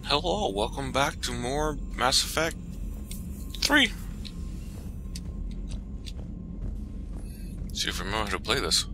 Hello, welcome back to more Mass Effect 3. See if I remember how to play this.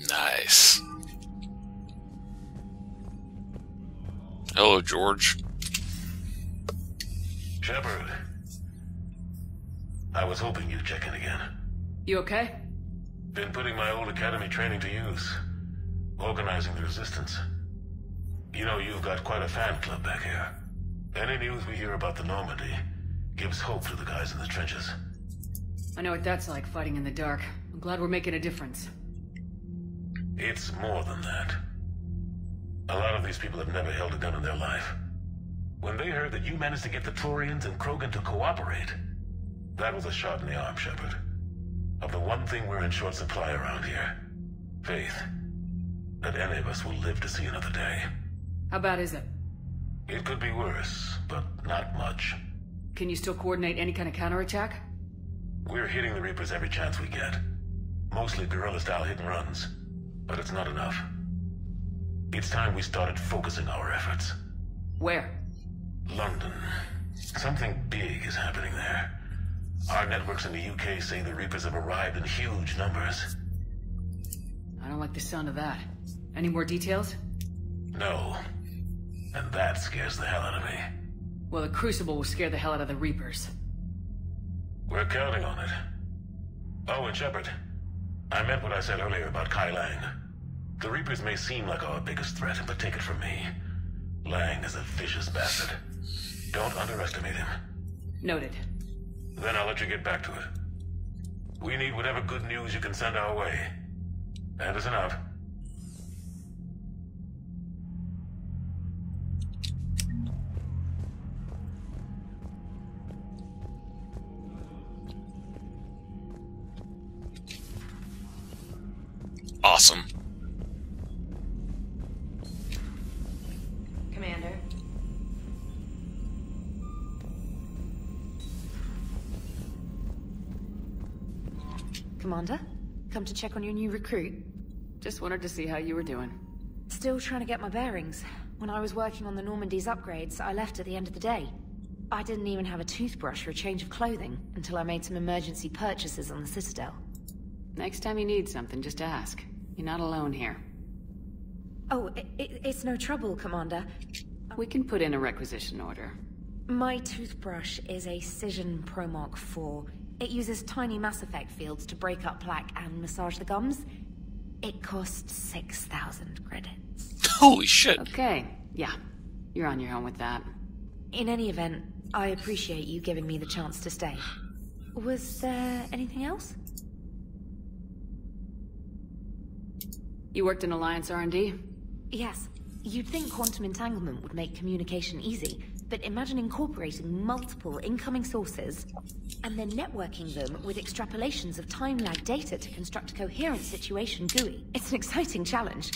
Nice. Hello, George. Shepard. I was hoping you'd check in again. You okay? Been putting my old academy training to use. Organizing the resistance. You know, you've got quite a fan club back here. Any news we hear about the Normandy gives hope to the guys in the trenches. I know what that's like, fighting in the dark. I'm glad we're making a difference. It's more than that. A lot of these people have never held a gun in their life. When they heard that you managed to get the Turians and Krogan to cooperate, that was a shot in the arm, Shepard. Of the one thing we're in short supply around here. Faith. That any of us will live to see another day. How bad is it? It could be worse, but not much. Can you still coordinate any kind of counterattack? We're hitting the Reapers every chance we get. Mostly guerrilla-style hit-and-runs. But it's not enough. It's time we started focusing our efforts. Where? London. Something big is happening there. Our networks in the UK say the Reapers have arrived in huge numbers. I don't like the sound of that. Any more details? No. And that scares the hell out of me. Well, the Crucible will scare the hell out of the Reapers. We're counting on it. Oh, and Shepard. I meant what I said earlier about Kai Lang. The Reapers may seem like our biggest threat, but take it from me. Lang is a vicious bastard. Don't underestimate him. Noted. Then I'll let you get back to it. We need whatever good news you can send our way. Anderson out. Awesome. Commander. Commander? Come to check on your new recruit. Just wanted to see how you were doing. Still trying to get my bearings. When I was working on the Normandy's upgrades, I left at the end of the day. I didn't even have a toothbrush or a change of clothing until I made some emergency purchases on the Citadel. Next time you need something, just ask. You're not alone here. Oh, it's no trouble, Commander. We can put in a requisition order. My toothbrush is a Cision Pro Mark IV. It uses tiny Mass Effect fields to break up plaque and massage the gums. It costs 6,000 credits. Holy shit. Okay, yeah. You're on your own with that. In any event, I appreciate you giving me the chance to stay. Was there anything else? You worked in Alliance R&D? Yes. You'd think quantum entanglement would make communication easy, but imagine incorporating multiple incoming sources and then networking them with extrapolations of time-lag data to construct a coherent situation GUI. It's an exciting challenge.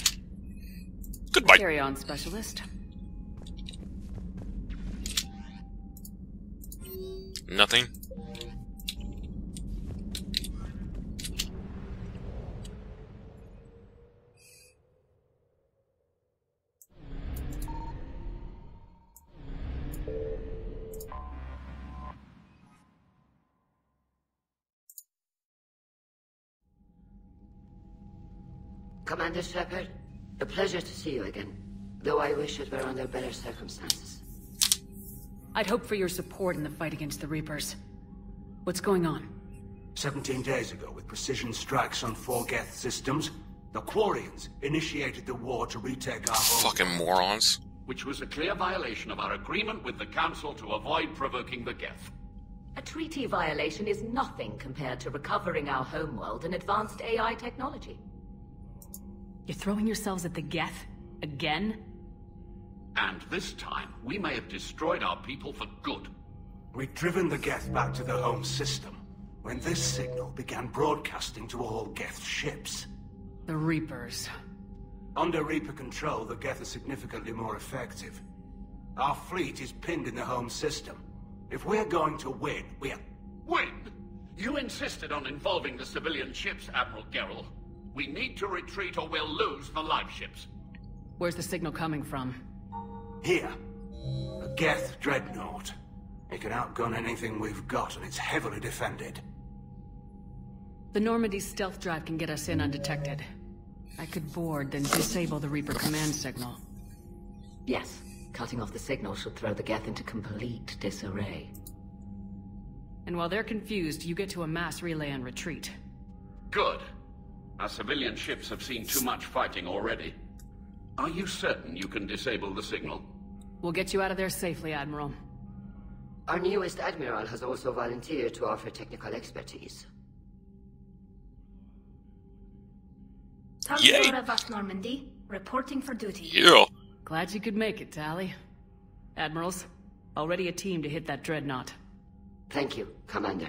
Goodbye. Carry on, Specialist. Nothing. Commander Shepard, a pleasure to see you again, though I wish it were under better circumstances. I'd hope for your support in the fight against the Reapers. What's going on? 17 days ago, with precision strikes on 4 Geth systems, the Quarians initiated the war to retake our home. Fucking morons. which was a clear violation of our agreement with the Council to avoid provoking the Geth. A treaty violation is nothing compared to recovering our homeworld and advanced AI technology. You're throwing yourselves at the Geth? Again? And this time, we may have destroyed our people for good. We'd driven the Geth back to the home system when this signal began broadcasting to all Geth ships. The Reapers. Under Reaper control, the Geth are significantly more effective. Our fleet is pinned in the home system. If we're going to win, we're... Win? You insisted on involving the civilian ships, Admiral Gerrel. We need to retreat or we'll lose the live ships. Where's the signal coming from? Here. A Geth dreadnought. It can outgun anything we've got, and it's heavily defended. The Normandy's stealth drive can get us in undetected. I could board, then disable the Reaper command signal. Yes, cutting off the signal should throw the Geth into complete disarray. And while they're confused, you get to a mass relay and retreat. Good. Our civilian ships have seen too much fighting already. Are you certain you can disable the signal? We'll get you out of there safely, Admiral. Our newest Admiral has also volunteered to offer technical expertise. Yay. Tugboat of us, Normandy. Reporting for duty. Yeah. Glad you could make it, Tali. Admirals, already a team to hit that dreadnought. Thank you, Commander.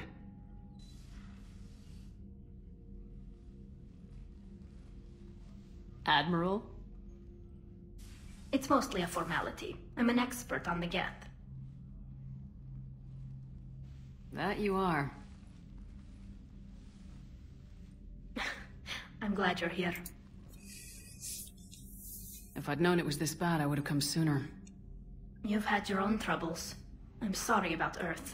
Admiral? It's mostly a formality. I'm an expert on the Geth. That you are. I'm glad you're here. If I'd known it was this bad, I would have come sooner. You've had your own troubles. I'm sorry about Earth.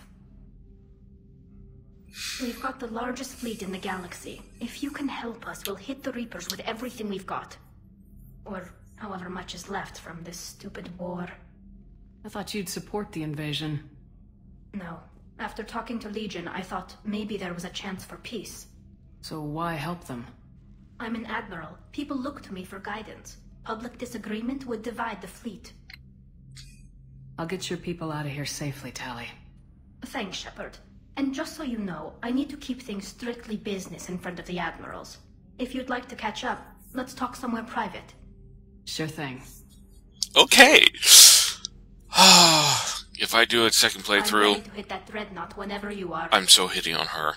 We've got the largest fleet in the galaxy. If you can help us, we'll hit the Reapers with everything we've got. Or however much is left from this stupid war. I thought you'd support the invasion. No. After talking to Legion, I thought maybe there was a chance for peace. So why help them? I'm an admiral. People look to me for guidance. Public disagreement would divide the fleet. I'll get your people out of here safely, Tali. Thanks, Shepard. And just so you know, I need to keep things strictly business in front of the admirals. If you'd like to catch up, let's talk somewhere private. Sure thing. Okay. If I do a second I'm playthrough, ready to hit that dreadnought whenever you are. I'm so hitting on her.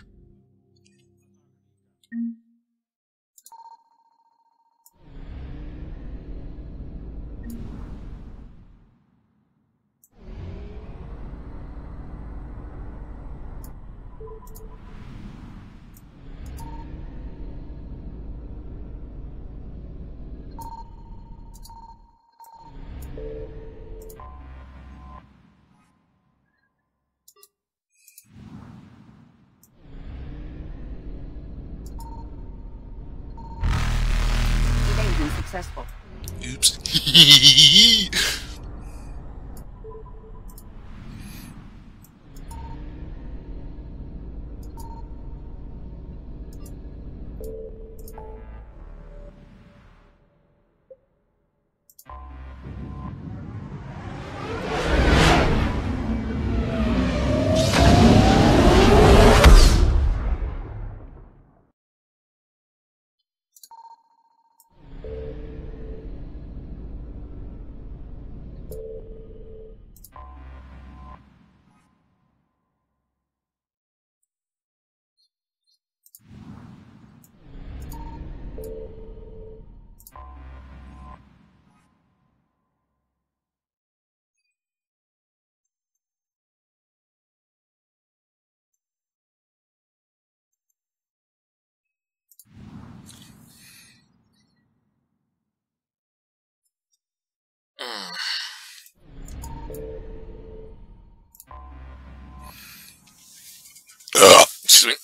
Evasion successful. Oops. Excuse me.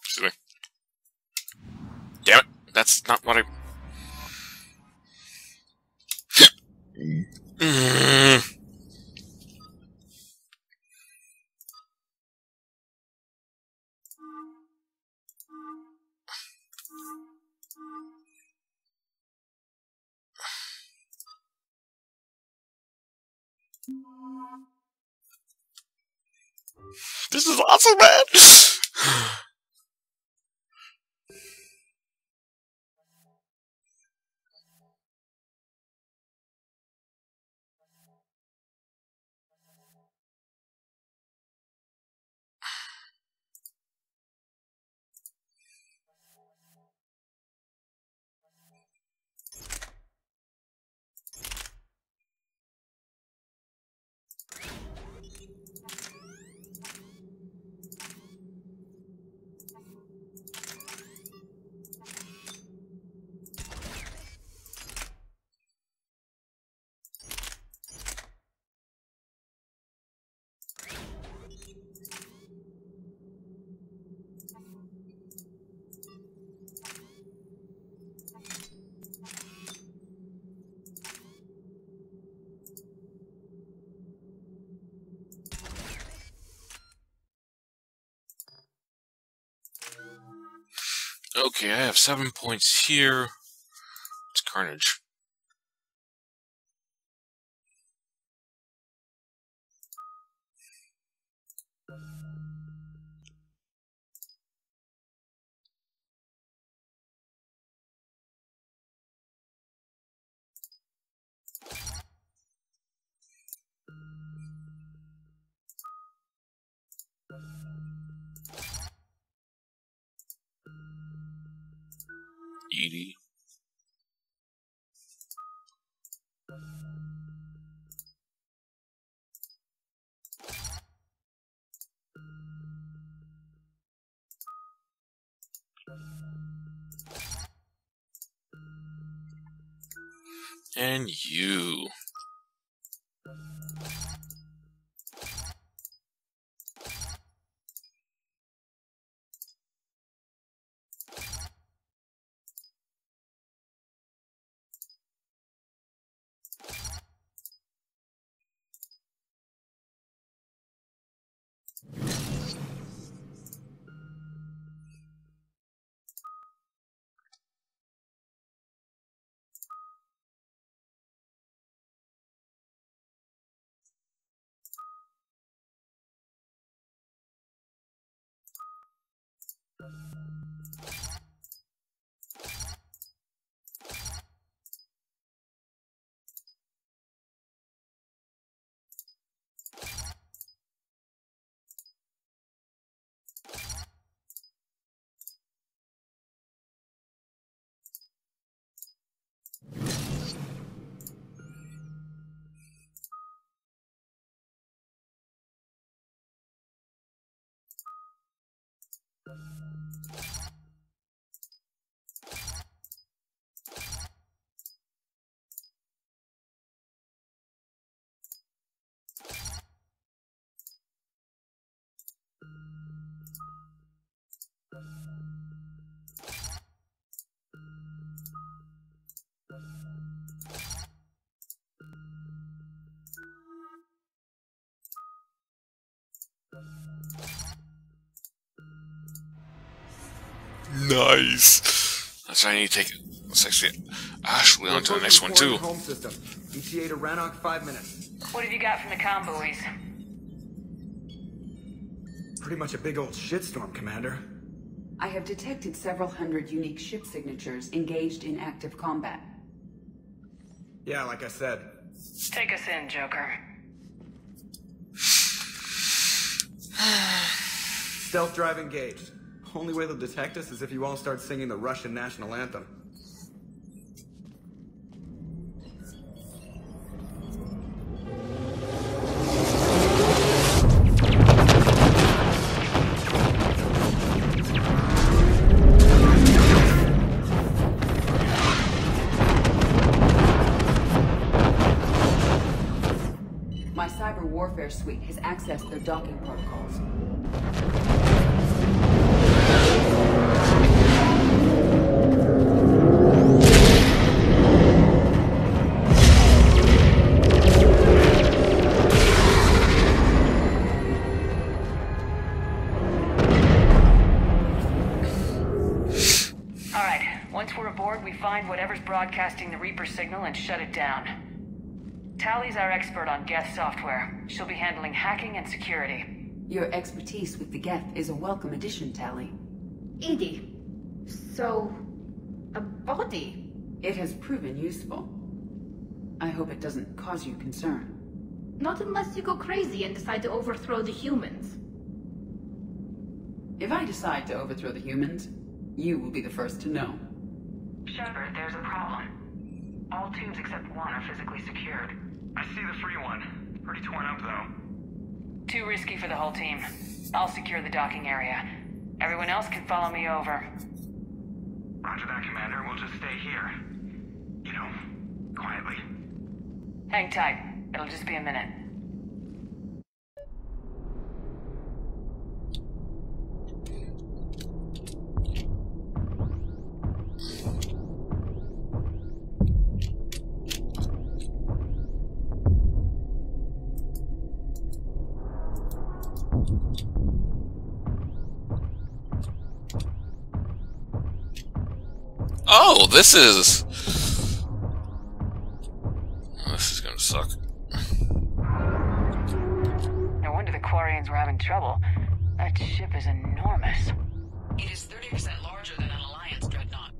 Excuse me. Damn it. That's not what I... This is awesome, man! Okay, I have 7 points here. It's Carnage. EDI. And you. Nice. That's why I need to take it. Let's actually get Ashley onto the next one too. Home system. ETA to Rannoch 5 minutes. What have you got from the comm buoys? Pretty much a big old shitstorm, Commander. I have detected several hundred unique ship signatures engaged in active combat. Yeah, like I said. Take us in, Joker. Stealth drive engaged. Only way they'll detect us is if you all start singing the Russian national anthem. My cyber warfare suite has accessed their docking protocols. Once we're aboard, we find whatever's broadcasting the Reaper signal and shut it down. Tally's our expert on Geth software. She'll be handling hacking and security. Your expertise with the Geth is a welcome addition, Tally. EDI. So... a body? It has proven useful. I hope it doesn't cause you concern. Not unless you go crazy and decide to overthrow the humans. If I decide to overthrow the humans, you will be the first to know. Shepard, there's a problem. All tubes except one are physically secured. I see the free one. Pretty torn up, though. Too risky for the whole team. I'll secure the docking area. Everyone else can follow me over. Roger that, Commander. We'll just stay here. You know, quietly. Hang tight. It'll just be a minute. Oh, this is gonna suck. No wonder the Quarians were having trouble. That ship is enormous. It is 30% larger than an Alliance dreadnought.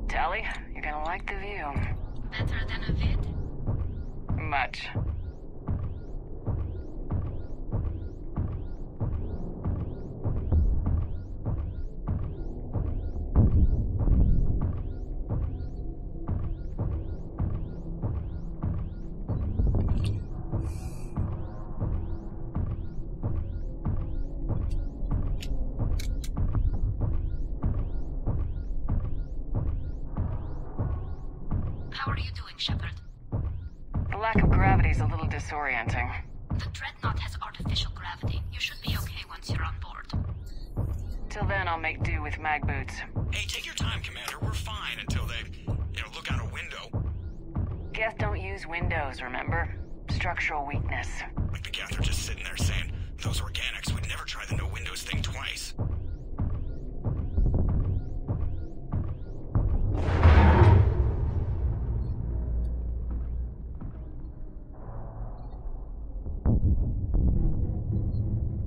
Tally, you're gonna like the view. Better than a vid? Much. How are you doing, Shepard? The lack of gravity is a little disorienting. The Dreadnought has artificial gravity. You should be okay once you're on board. Till then, I'll make do with mag boots. Hey, take your time, Commander. We're fine until they, look out a window. Geth don't use windows, remember? Structural weakness. Like the Geth are just sitting there saying, those organics would never try the no windows thing twice.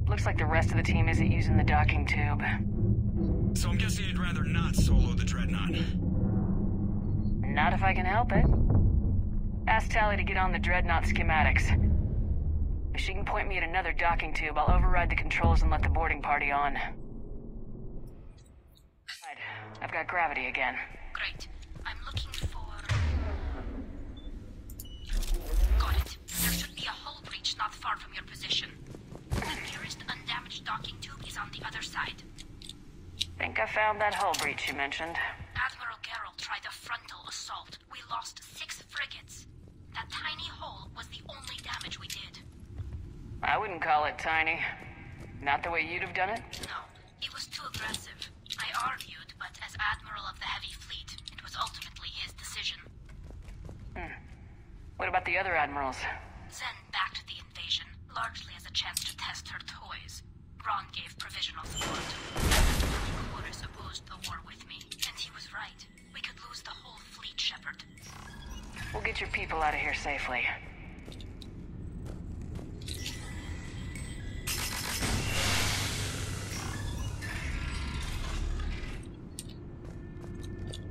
Looks like the rest of the team isn't using the docking tube. So I'm guessing you'd rather not solo the Dreadnought. Not if I can help it. Ask Tally to get on the Dreadnought schematics. If she can point me at another docking tube, I'll override the controls and let the boarding party on. Right. I've got gravity again. Great. I'm looking for... Got it. There should be a hull breach not far from your position. The nearest undamaged docking tube is on the other side. Think I found that hull breach you mentioned. Admiral Geralt tried a frontal assault. We lost 6 frigates. That tiny hole was the only damage we did. I wouldn't call it tiny. Not the way you'd have done it? No, it was too aggressive. I argued, but as Admiral of the Heavy Fleet, it was ultimately his decision. What about the other admirals? Zen backed the invasion, largely as a chance to test her toys. Ron gave provisional support. Horus opposed the war with me, and he was right. We could lose the whole fleet, Shepard. We'll get your people out of here safely.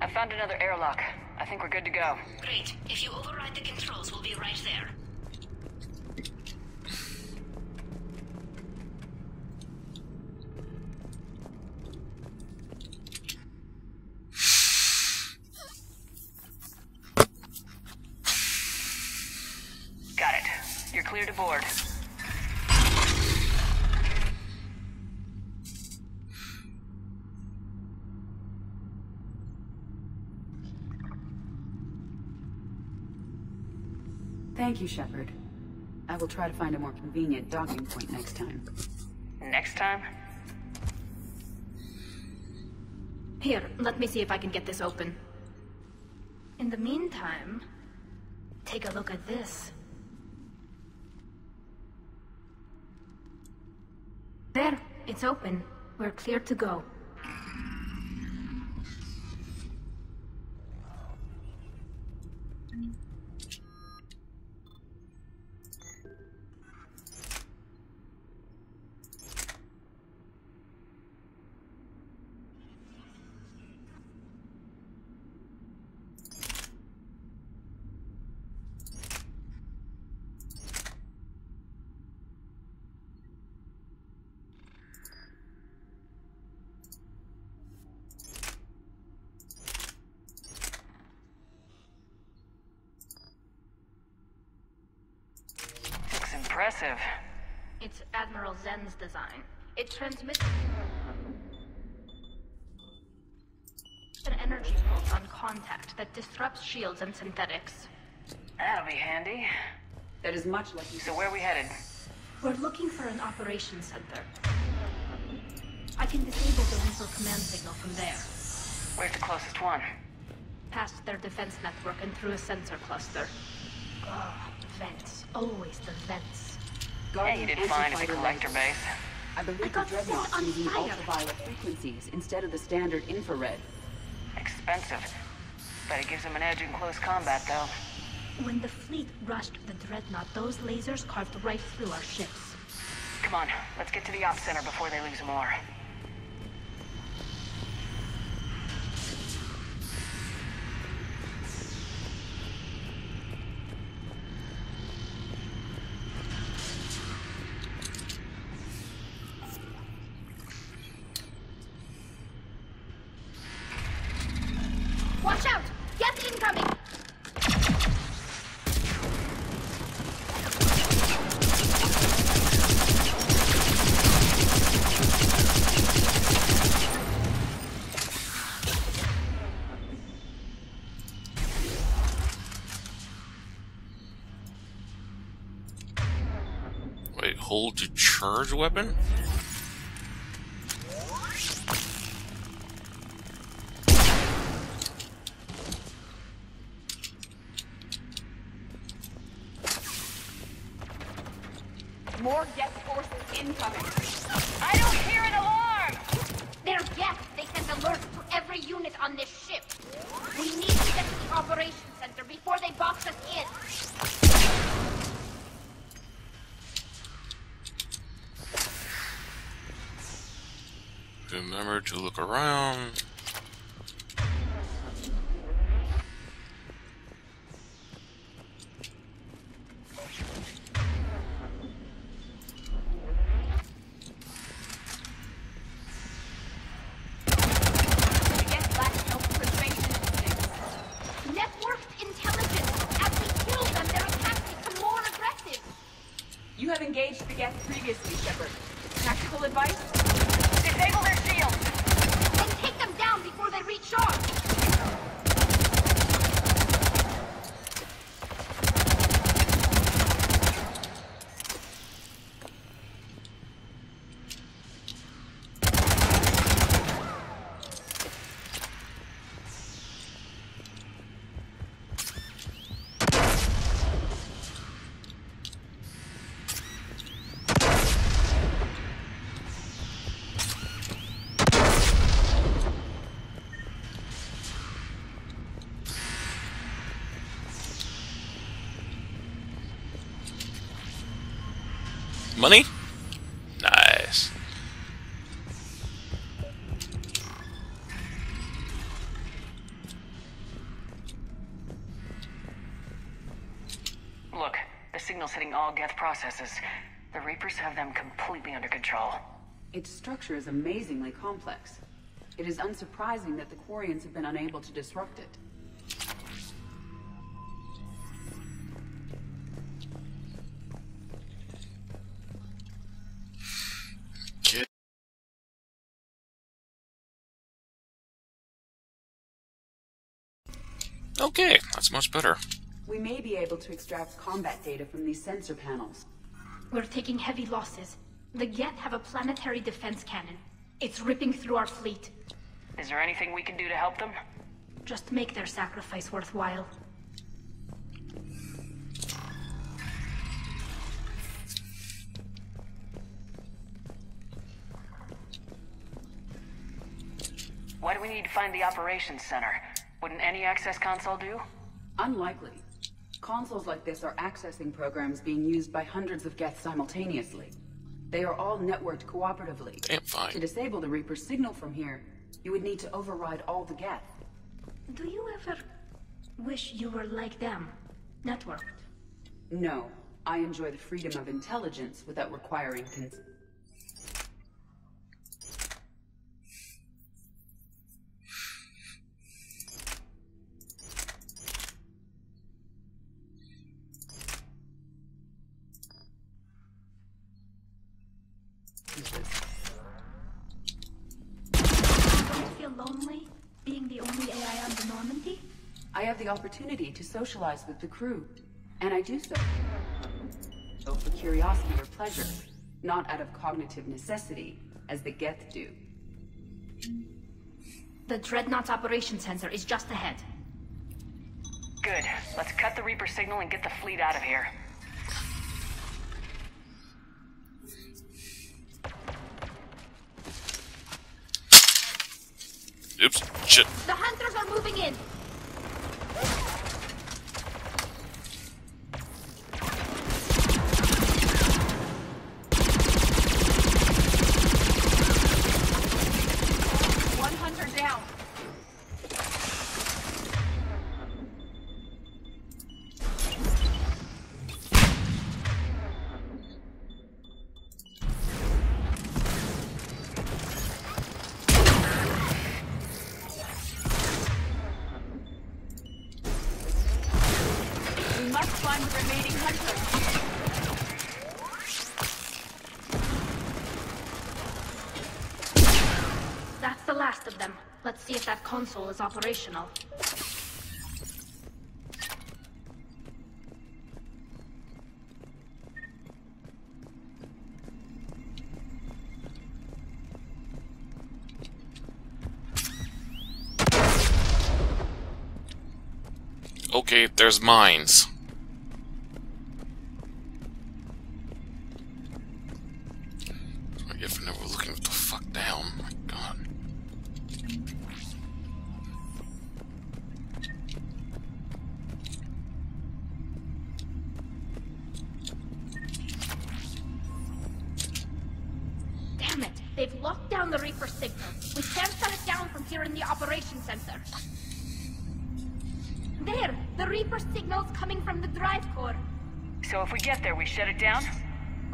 I found another airlock. I think we're good to go. Great. If you override the controls, we'll be right there. Got it. You're clear to board. Thank you, Shepard. I will try to find a more convenient docking point next time. Next time? Here, let me see if I can get this open. In the meantime, take a look at this. There, it's open. We're clear to go. impressive. It's Admiral Zen's design. It transmits an energy pulse on contact that disrupts shields and synthetics. That'll be handy. That is much like you. So where are we headed? We're looking for an operations center. I can disable the Reaper command signal from there. Where's the closest one? Past their defense network and through a sensor cluster. Oh, vents. Always the vents. Yeah, you did fine at the collector base. I believe the Dreadnought's using ultraviolet frequencies instead of the standard infrared. Expensive. But it gives them an edge in close combat, though. When the fleet rushed the Dreadnought, those lasers carved right through our ships. Come on, let's get to the ops center before they lose more. Watch out! Get incoming! Wait, hold to charge weapon? More Geth forces incoming. I don't hear an alarm! They're Geth. They send alerts to every unit on this ship. We need to get to the operations center before they box us in. Remember to look around. Networked intelligence. As we kill them, their attacks become more aggressive. You have engaged the Geth previously, Shepard. Tactical advice? Disable their shields! And take them down before they recharge. Money? Nice. Look, the signal's hitting all Geth processes. The Reapers have them completely under control. Its structure is amazingly complex. It is unsurprising that the Quarians have been unable to disrupt it. Okay, that's much better. We may be able to extract combat data from these sensor panels. We're taking heavy losses. The Geth have a planetary defense cannon. It's ripping through our fleet. Is there anything we can do to help them? Just make their sacrifice worthwhile. Why do we need to find the operations center? Wouldn't any access console do? Unlikely. Consoles like this are accessing programs being used by hundreds of Geth simultaneously. They are all networked cooperatively. Damn fine. To disable the Reaper's signal from here, you would need to override all the Geth. Do you ever wish you were like them? Networked? No. I enjoy the freedom of intelligence without requiring I have the opportunity to socialize with the crew, and I do so for curiosity or pleasure, not out of cognitive necessity, as the Geth do. The Dreadnought's operation sensor is just ahead. Good. Let's cut the Reaper signal and get the fleet out of here. Oops, shit. The hunters are moving in. Down. We must find the remaining hunters. That's the last of them. Let's see if that console is operational. Okay, there's mines. I guess we're never looking what the fuck down. My god. Damn it! They've locked down the Reaper signal. We can't shut it down from here in the operation center. There! The Reaper signal's coming from the drive core. So if we get there, we shut it down?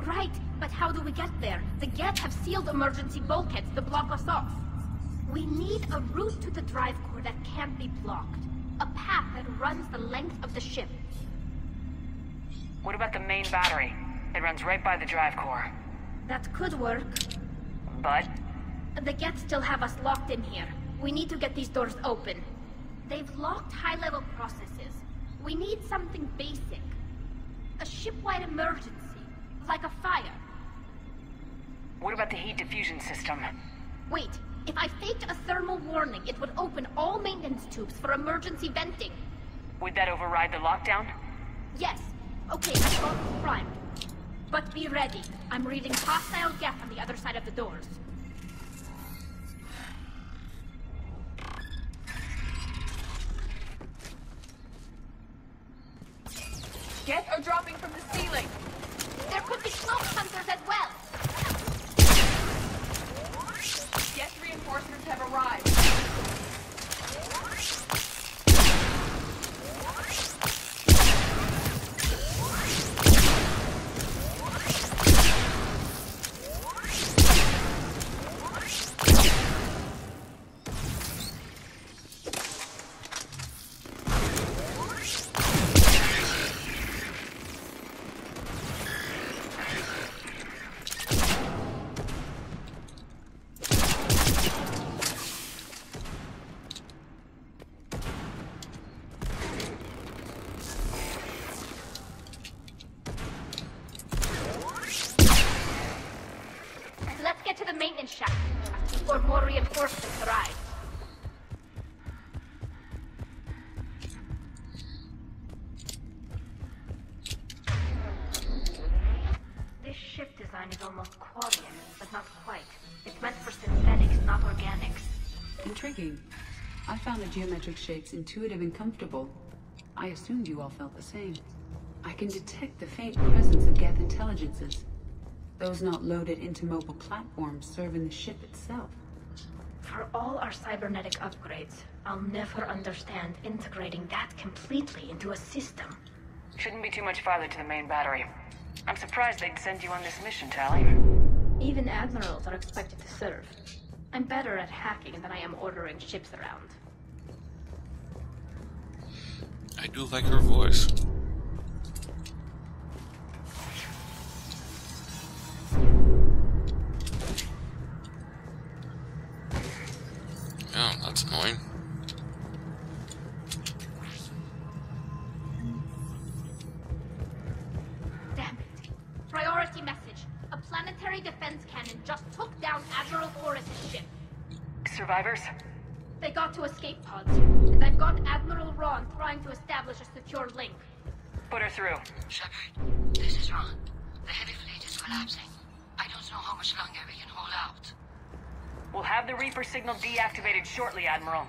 Right, but how do we get there? The Geth have sealed emergency bulkheads to block us off. We need a route to the drive core that can't be blocked. A path that runs the length of the ship. What about the main battery? It runs right by the drive core. That could work. But? The Geth still have us locked in here. We need to get these doors open. They've locked high-level processes. We need something basic. A ship-wide emergency. Like a fire. What about the heat diffusion system? Wait, if I faked a thermal warning, it would open all maintenance tubes for emergency venting. Would that override the lockdown? Yes. Okay, I've got it primed. But be ready. I'm reading hostile Geth on the other side of the doors. Geth are dropping from the ceiling. There could be smoke hunters as well. Geth reinforcements have arrived. maintenance shaft before more reinforcements arrive. This ship design is almost Quarian, but not quite. It's meant for synthetics, not organics. Intriguing. I found the geometric shapes intuitive and comfortable. I assumed you all felt the same. I can detect the faint presence of Geth intelligences. Those not loaded into mobile platforms serve in the ship itself. For all our cybernetic upgrades, I'll never understand integrating that completely into a system. Shouldn't be too much farther to the main battery. I'm surprised they'd send you on this mission, Tali. Even admirals are expected to serve. I'm better at hacking than I am ordering ships around. I do like her voice. Yeah, that's annoying. survivors? They got to escape pods, and I've got Admiral Ron trying to establish a secure link. Put her through. Shepard, this is Ron. The heavy fleet is collapsing. I don't know how much longer we can hold out. We'll have the Reaper signal deactivated shortly, Admiral.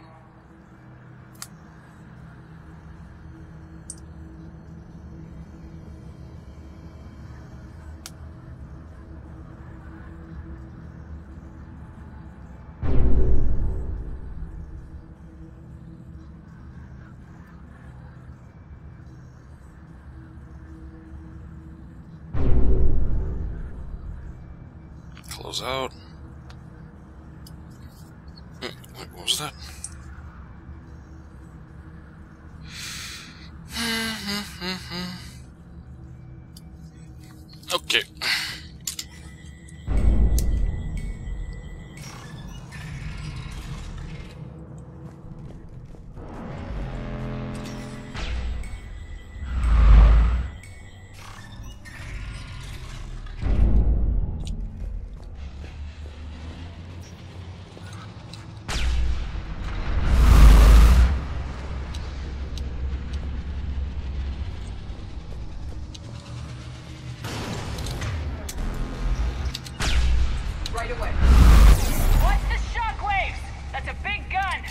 Close out. Wait, what was that? Okay. Right away. What's the shockwaves? That's a big gun.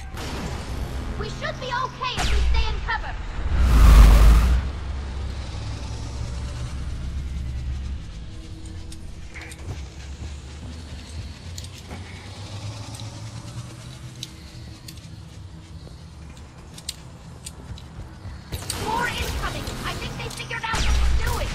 We should be okay if we stay in cover. More incoming. I think they figured out what we're doing.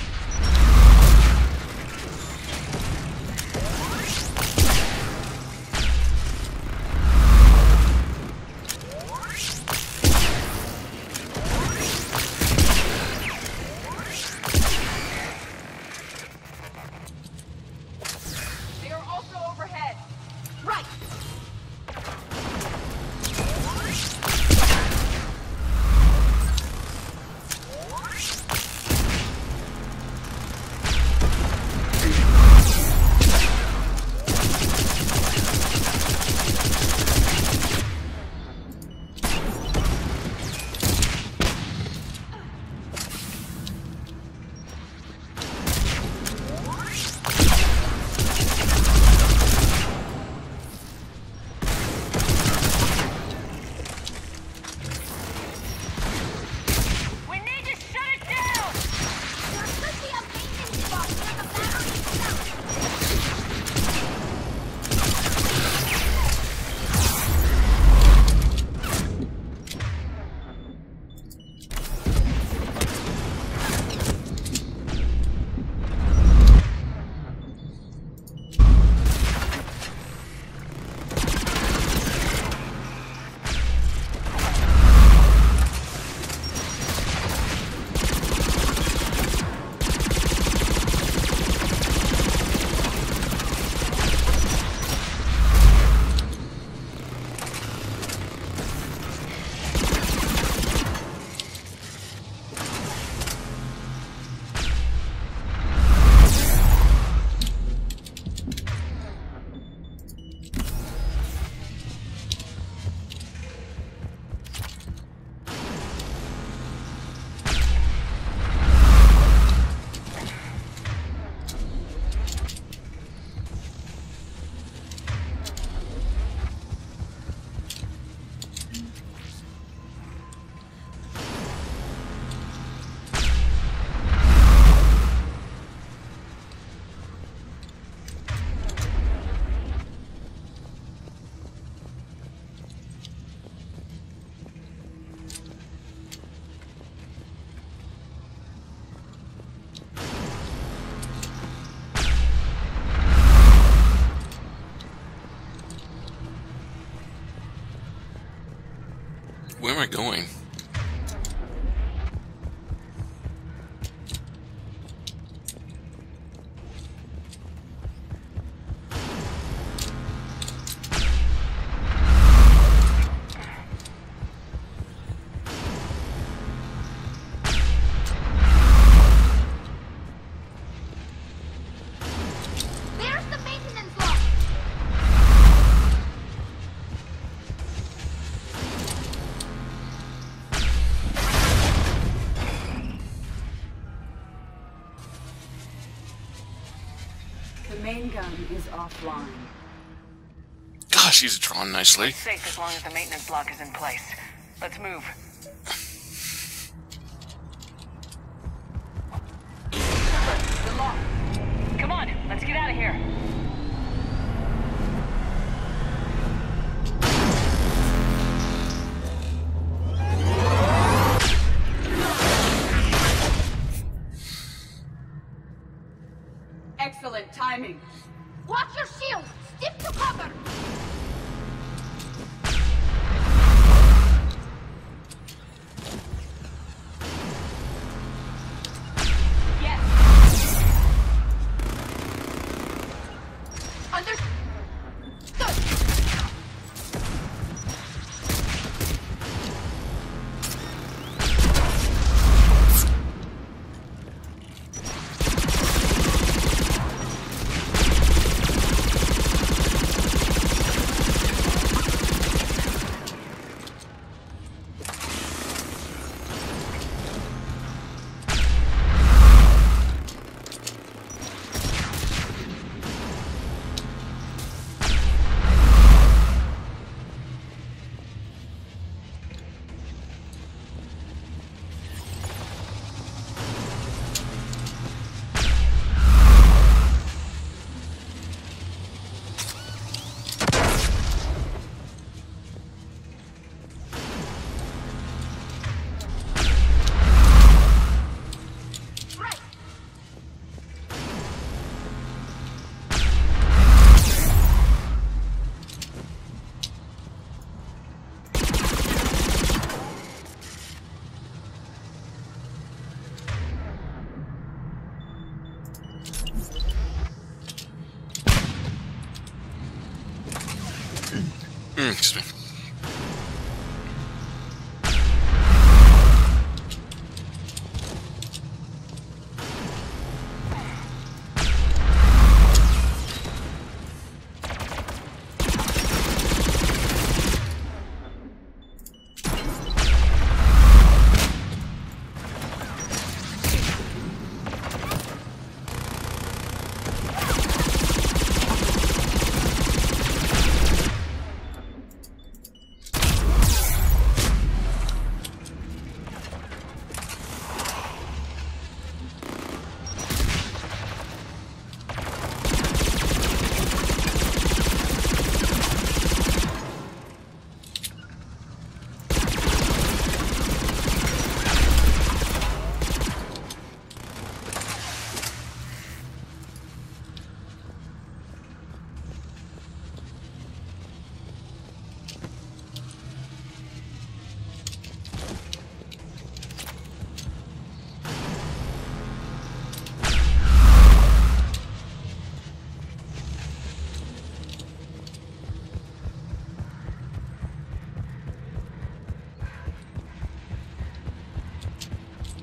They are also overhead. Right. We need to shut it down. There should be a maintenance box where the battery is out. Where am I going? There's the maintenance lock. flying. Gosh, he's drawn nicely. It's safe as long as the maintenance block is in place. Let's move. Come on, let's get out of here. Excellent timing. Watch your shield! Stick to cover! Excuse me.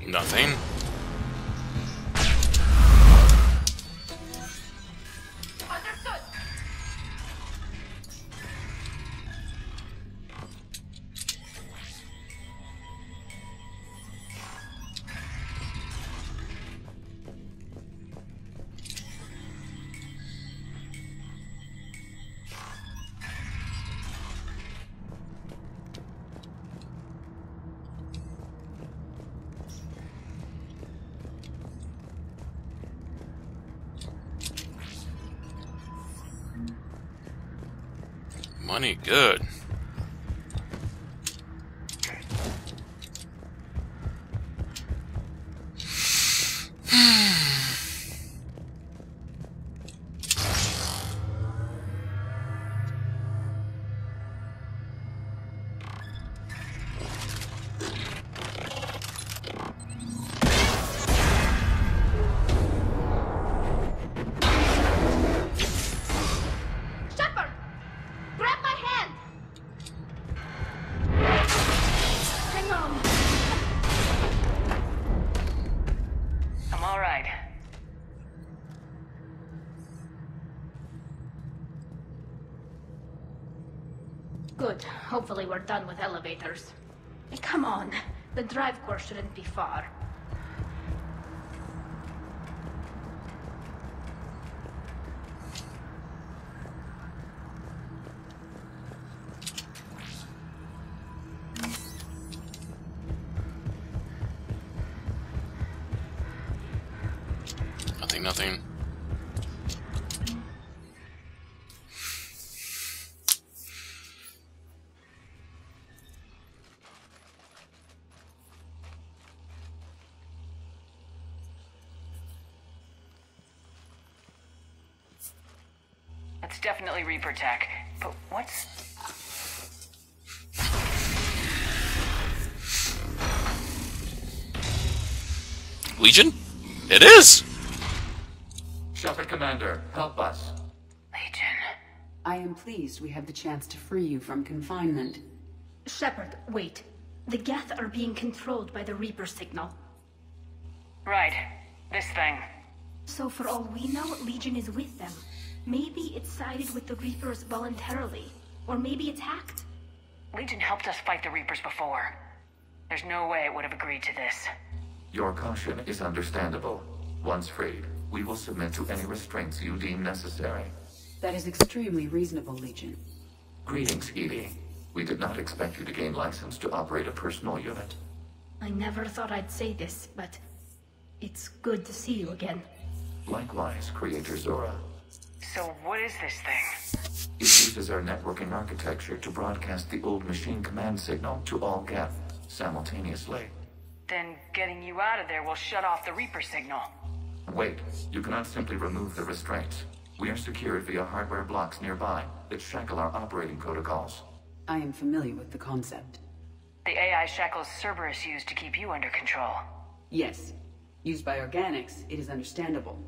Nothing. Understood. Money, good. Shepard! Grab my hand! Hang on. I'm all right. Good. Hopefully we're done with elevators. Hey, come on. The drive core shouldn't be far. nothing. It's definitely Reaper tech, but what's... Legion? It is! Shepard Commander, help us. Legion. I am pleased we have the chance to free you from confinement. Shepard, wait. The Geth are being controlled by the Reaper signal. Right. This thing. So for all we know, Legion is with them. Maybe it sided with the Reapers voluntarily. Or maybe it's hacked. Legion helped us fight the Reapers before. There's no way it would have agreed to this. Your caution is understandable. Once freed, we will submit to any restraints you deem necessary. That is extremely reasonable, Legion. Greetings, Edie. We did not expect you to gain license to operate a personal unit. I never thought I'd say this, but it's good to see you again. Likewise, Creator Zora. So what is this thing? It uses our networking architecture to broadcast the old machine command signal to all Geth simultaneously. Then getting you out of there will shut off the Reaper signal. Wait, you cannot simply remove the restraints. We are secured via hardware blocks nearby that shackle our operating protocols. I am familiar with the concept. The AI shackles Cerberus used to keep you under control. Yes. Used by organics, it is understandable.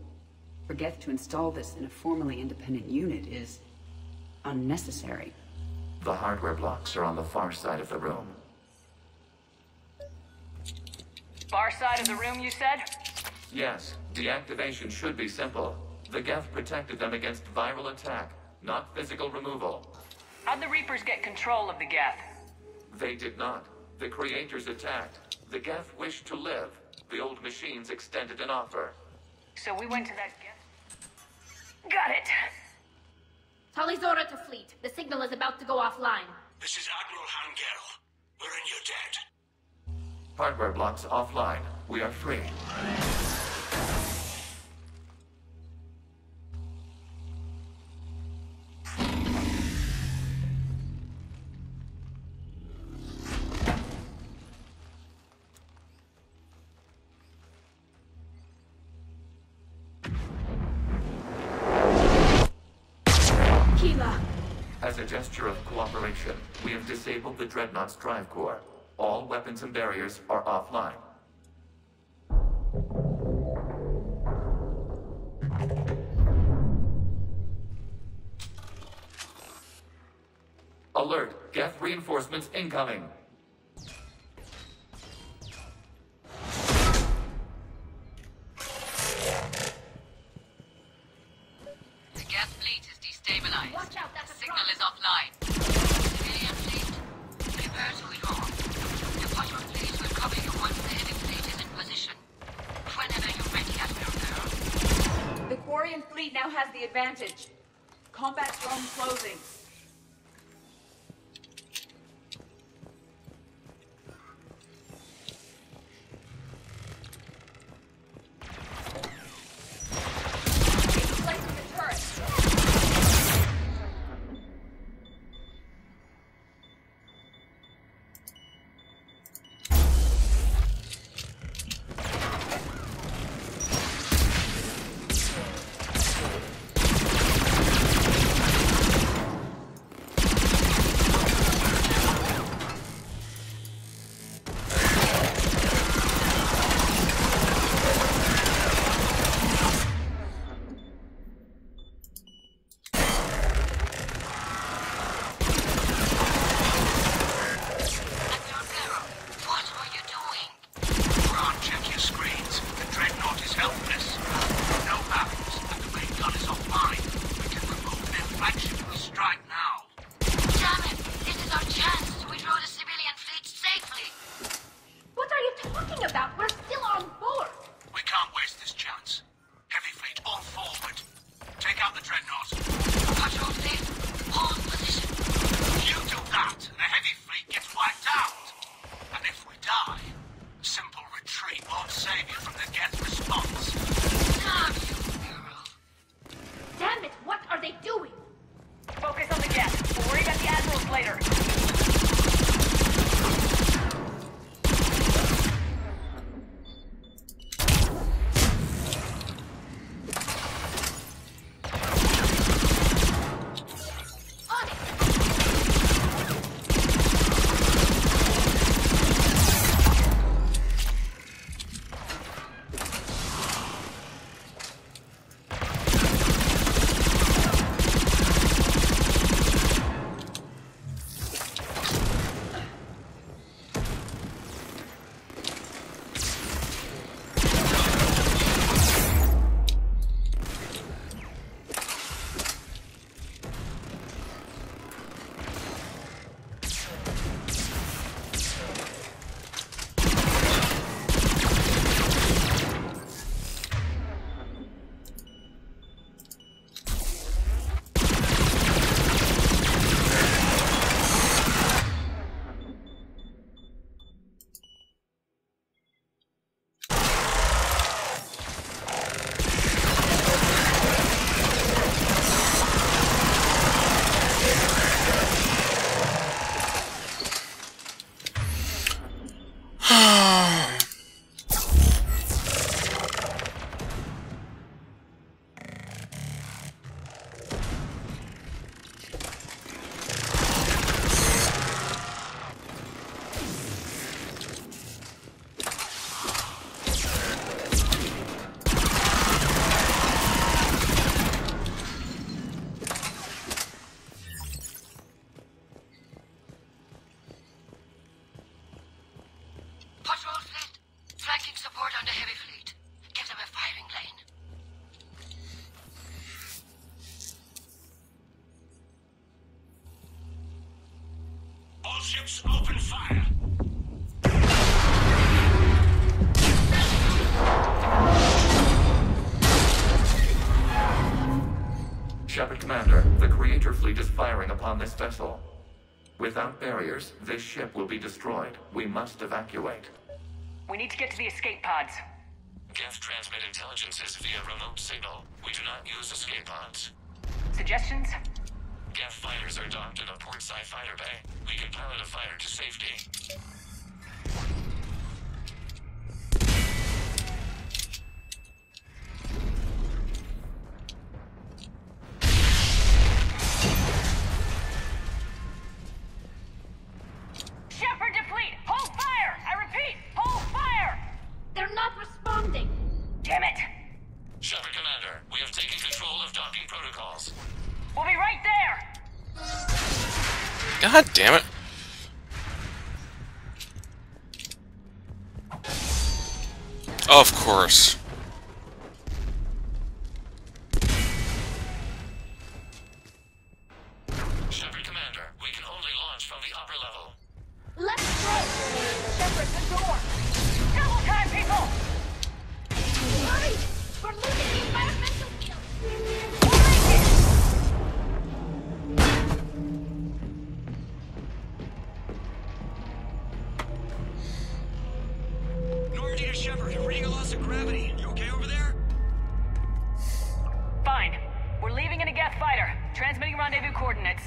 For Geth to install this in a formally independent unit is unnecessary. The hardware blocks are on the far side of the room. Far side of the room, you said? Yes, deactivation should be simple. The Geth protected them against viral attack, not physical removal. How'd the Reapers get control of the Geth? They did not. The Creators attacked. The Geth wished to live. The old machines extended an offer. So we went to that Geth... Got it! Talizora to fleet. The signal is about to go offline. This is Admiral Hangel. We're in your debt. Hardware blocks offline. We are free. As a gesture of cooperation, we have disabled the Dreadnought's drive core. All weapons and barriers are offline. Alert! Geth reinforcements incoming! The Geth fleet is destabilized. Watch out, that's a Signal is offline. Civilian fleet, prepare to withdraw. The bottom fleet will cover you once the heavy fleet is in position. Whenever you're ready, Admiral Girl. The Quarian fleet now has the advantage. Combat drone closing. later. Ships open fire. Shepard Commander, the Creator fleet is firing upon this vessel. Without barriers, this ship will be destroyed. We must evacuate. We need to get to the escape pods. Geth transmit intelligences via remote signal. We do not use escape pods. Suggestions? Geth fighters are docked in a portside fighter bay. We can pilot a fighter to safety. Shepard to fleet! Hold fire! I repeat, hold fire! They're not responding! Damn it! Shepard Commander, we have taken control of docking protocols. We'll be right there! God damn it. Of course. Shepard Commander, we can only launch from the upper level. Let's go! Shepard, the door! Double time, people! Hurry! We're losing the environmental field! Normandy to Shepard, reading a loss of gravity. You okay over there? Fine. We're leaving in a Geth fighter. Transmitting rendezvous coordinates.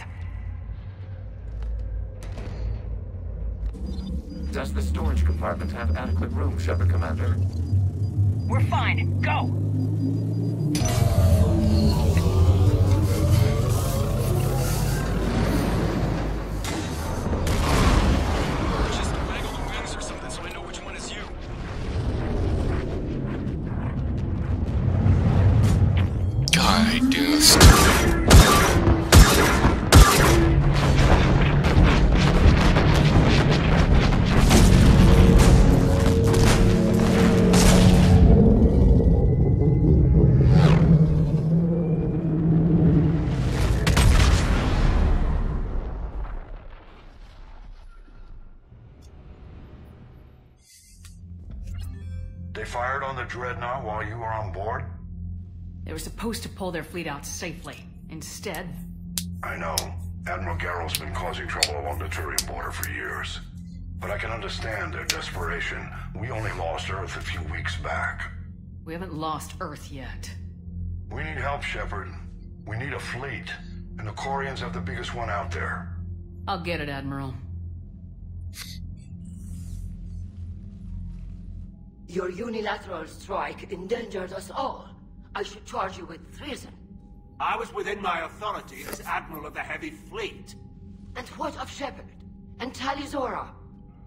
Does the storage compartment have adequate room, Shepard Commander? We're fine. Go! Just waggle the wings or something so I know which one is you. God, I do this. They fired on the Dreadnought while you were on board? They were supposed to pull their fleet out safely. Instead... I know. Admiral Garrel's been causing trouble along the Turian border for years. But I can understand their desperation. We only lost Earth a few weeks back. We haven't lost Earth yet. We need help, Shepard. We need a fleet. And the Quarians have the biggest one out there. I'll get it, Admiral. Your unilateral strike endangered us all. I should charge you with treason. I was within my authority as Admiral of the Heavy Fleet. And what of Shepard? And Talizora?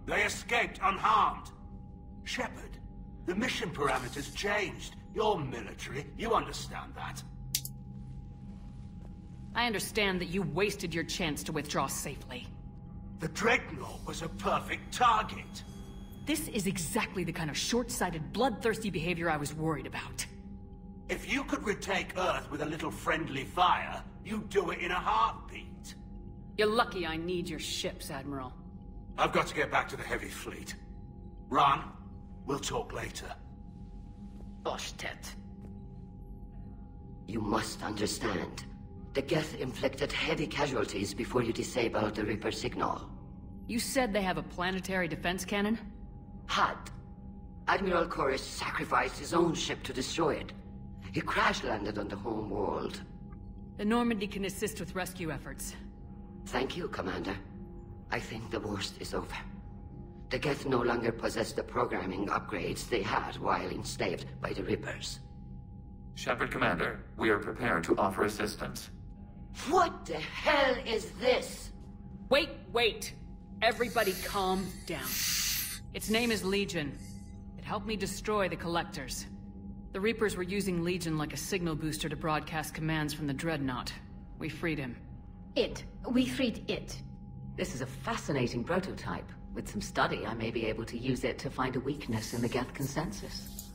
They escaped unharmed. Shepard, the mission parameters changed. You're military, you understand that. I understand that you wasted your chance to withdraw safely. The Dreadnought was a perfect target. This is exactly the kind of short-sighted, bloodthirsty behavior I was worried about. If you could retake Earth with a little friendly fire, you'd do it in a heartbeat. You're lucky I need your ships, Admiral. I've got to get back to the Heavy Fleet. Ron, we'll talk later. Oshtet. You must understand. The Geth inflicted heavy casualties before you disabled the Reaper signal. You said they have a planetary defense cannon? Had. Admiral Koris sacrificed his own ship to destroy it. He crash-landed on the home world. The Normandy can assist with rescue efforts. Thank you, Commander. I think the worst is over. The Geth no longer possess the programming upgrades they had while enslaved by the Reapers. Shepard, Commander, we are prepared to offer assistance. What the hell is this? Wait! Everybody calm down. Its name is Legion. It helped me destroy the Collectors. The Reapers were using Legion like a signal booster to broadcast commands from the Dreadnought. We freed him. We freed it. This is a fascinating prototype. With some study, I may be able to use it to find a weakness in the Geth consensus.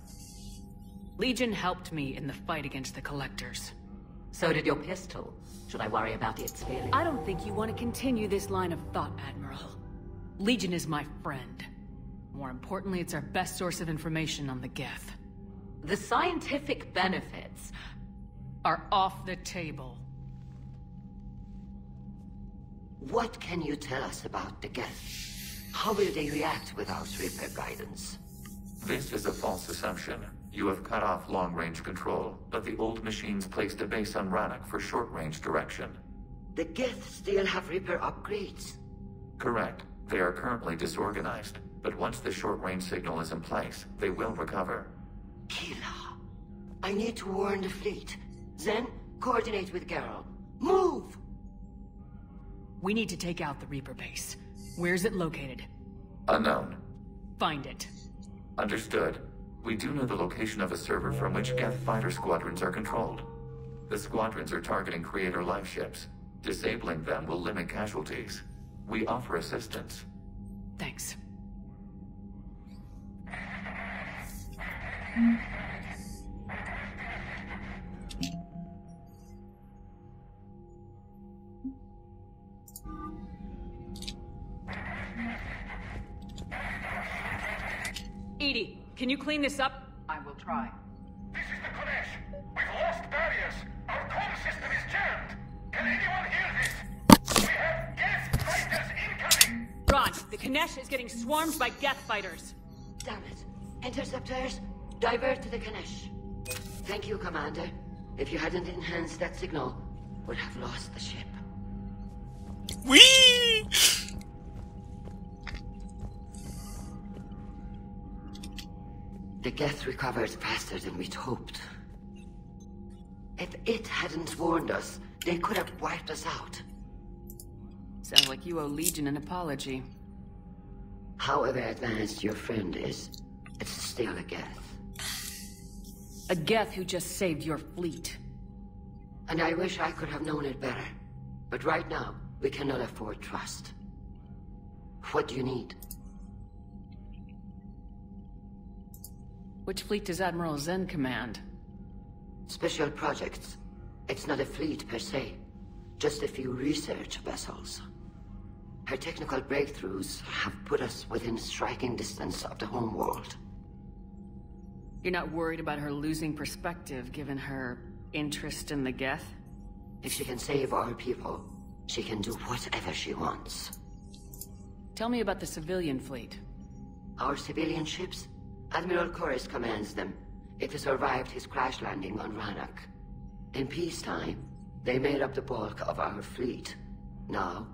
Legion helped me in the fight against the Collectors. So did your pistol. Should I worry about its failure? I don't think you want to continue this line of thought, Admiral. Legion is my friend. More importantly, it's our best source of information on the Geth. The scientific benefits are off the table. What can you tell us about the Geth? How will they react without Reaper guidance? This is a false assumption. You have cut off long-range control, but the old machines placed a base on Rannoch for short-range direction. The Geth still have Reaper upgrades? Correct. They are currently disorganized, but once the short-range signal is in place, they will recover. Kila, I need to warn the fleet. Then, coordinate with Geralt. Move! We need to take out the Reaper base. Where's it located? Unknown. Find it. Understood. We do know the location of a server from which Geth fighter squadrons are controlled. The squadrons are targeting Creator life ships. Disabling them will limit casualties. We offer assistance. Thanks. EDI, can you clean this up? I will try. This is the Konesh. We've lost barriers. Our comm system is jammed. Can anyone hear this? We have Geth fighters incoming! Ron, the Konesh is getting swarmed by Geth fighters. Damn it. Interceptors, divert to the Konesh. Thank you, Commander. If you hadn't enhanced that signal, would have lost the ship. Whee! The Geth recovered faster than we'd hoped. If it hadn't warned us, they could have wiped us out. Sounds like you owe Legion an apology. However advanced your friend is, it's still a Geth. A Geth who just saved your fleet. And I wish I could have known it better. But right now, we cannot afford trust. What do you need? Which fleet does Admiral Zen command? Special projects. It's not a fleet per se. Just a few research vessels. Her technical breakthroughs have put us within striking distance of the home world. You're not worried about her losing perspective, given her interest in the Geth? If she can save our people, she can do whatever she wants. Tell me about the civilian fleet. Our civilian ships? Admiral Koris commands them. It survived his crash landing on Rannoch. In peacetime, they made up the bulk of our fleet. Now,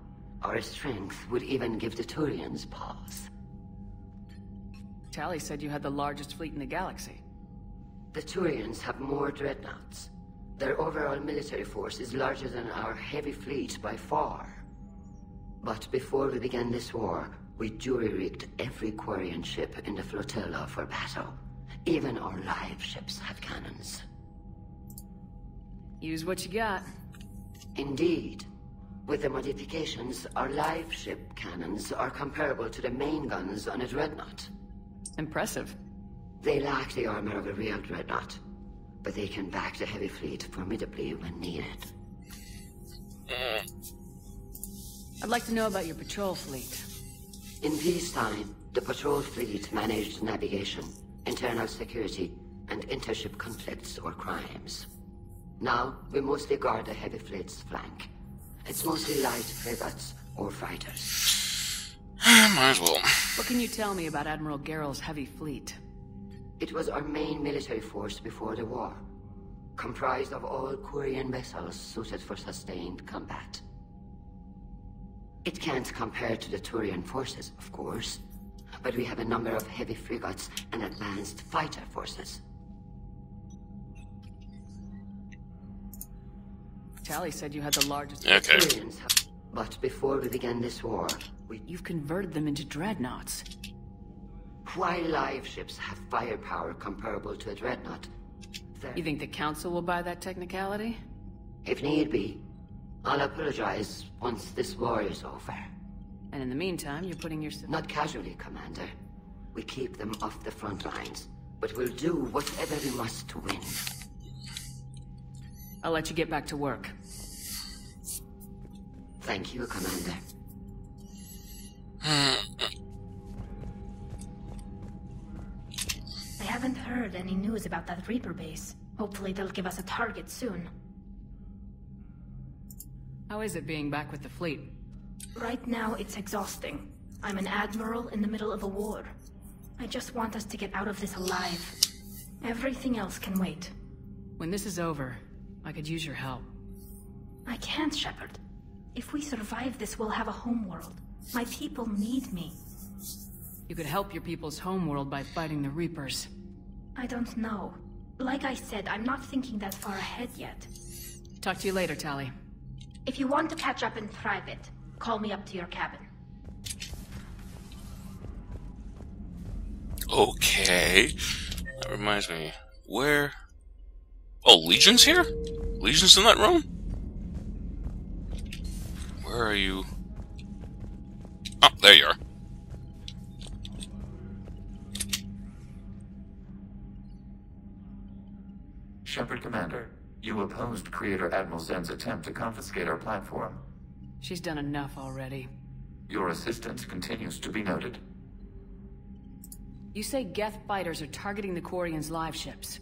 Our strength would even give the Turians pause. Tali said you had the largest fleet in the galaxy. The Turians have more dreadnoughts. Their overall military force is larger than our heavy fleet by far. But before we began this war, we jury-rigged every Quarian ship in the flotilla for battle. Even our live ships have cannons. Use what you got. Indeed. With the modifications, our live ship cannons are comparable to the main guns on a dreadnought. Impressive. They lack the armor of a real dreadnought, but they can back the heavy fleet formidably when needed. I'd like to know about your patrol fleet. In peacetime, the patrol fleet managed navigation, internal security, and intership conflicts or crimes. Now, we mostly guard the heavy fleet's flank. It's mostly light frigates or fighters. Might as well. What can you tell me about Admiral Geral's heavy fleet? It was our main military force before the war, comprised of all Quarian vessels suited for sustained combat. It can't compare to the Turian forces, of course, but we have a number of heavy frigates and advanced fighter forces. Tali said you had the largest... Okay. Turians have... But before we began this war, You've converted them into dreadnoughts. While live ships have firepower comparable to a dreadnought, You think the Council will buy that technicality? if need be, I'll apologize once this war is over. And in the meantime, you're putting your... Not casually, Commander. We keep them off the front lines, but we'll do whatever we must to win. I'll let you get back to work. Thank you, Commander. I haven't heard any news about that Reaper base. Hopefully they'll give us a target soon. How is it being back with the fleet? Right now, it's exhausting. I'm an admiral in the middle of a war. I just want us to get out of this alive. Everything else can wait. When this is over, I could use your help. I can't, Shepard. If we survive this, we'll have a homeworld. My people need me. You could help your people's homeworld by fighting the Reapers. I don't know. Like I said, I'm not thinking that far ahead yet. Talk to you later, Tali. If you want to catch up in private, call me up to your cabin. Okay. That reminds me. Where? Oh, Legion's here? Legion's in that room? Where are you? Oh, there you are. Shepard Commander, you opposed Creator Admiral Zen's attempt to confiscate our platform. She's done enough already. Your assistance continues to be noted. You say Geth fighters are targeting the Quarians' live ships.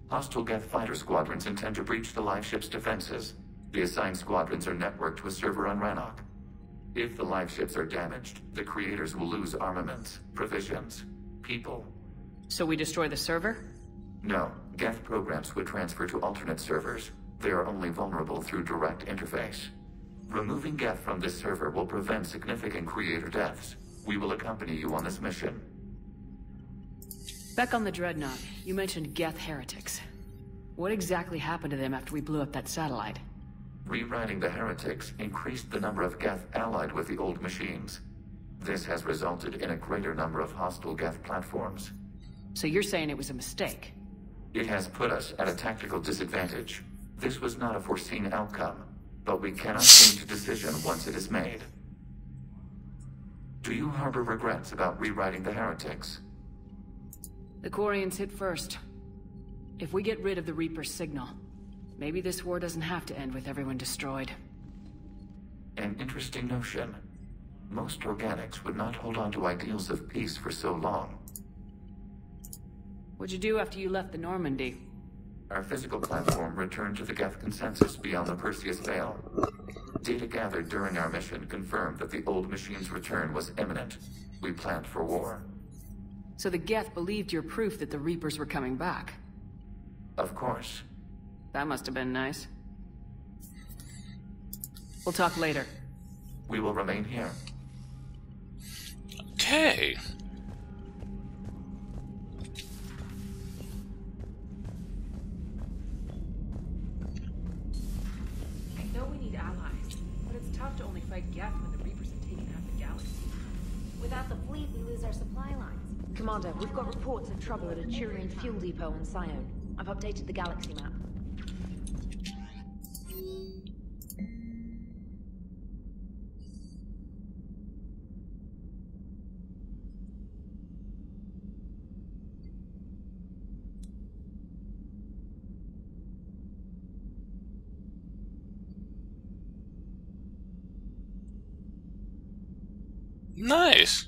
Hostile Geth fighter squadrons intend to breach the live ship's defenses. The assigned squadrons are networked to a server on Rannoch. If the live ships are damaged, the Creators will lose armaments, provisions, people. So we destroy the server? No, Geth programs would transfer to alternate servers. They are only vulnerable through direct interface. Removing Geth from this server will prevent significant Creator deaths. We will accompany you on this mission. Back on the Dreadnought, you mentioned Geth heretics. What exactly happened to them after we blew up that satellite? Rewriting the heretics increased the number of Geth allied with the old machines. This has resulted in a greater number of hostile Geth platforms. So you're saying it was a mistake? It has put us at a tactical disadvantage. This was not a foreseen outcome, but we cannot change a decision once it is made. Do you harbor regrets about rewriting the heretics? The Quarians hit first. If we get rid of the Reaper's signal, maybe this war doesn't have to end with everyone destroyed. An interesting notion. Most organics would not hold on to ideals of peace for so long. What'd you do after you left the Normandy? Our physical platform returned to the Geth consensus beyond the Perseus Veil. Data gathered during our mission confirmed that the old machine's return was imminent. We planned for war. So the Geth believed your proof that the Reapers were coming back? Of course. That must have been nice. We'll talk later. We will remain here. Okay. I know we need allies, but it's tough to only fight Geth when the Reapers have taken half the galaxy. Without the fleet, we lose our supply lines. Commander, we've got reports of trouble at a Turian fuel depot on Scion. I've updated the galaxy map. Nice.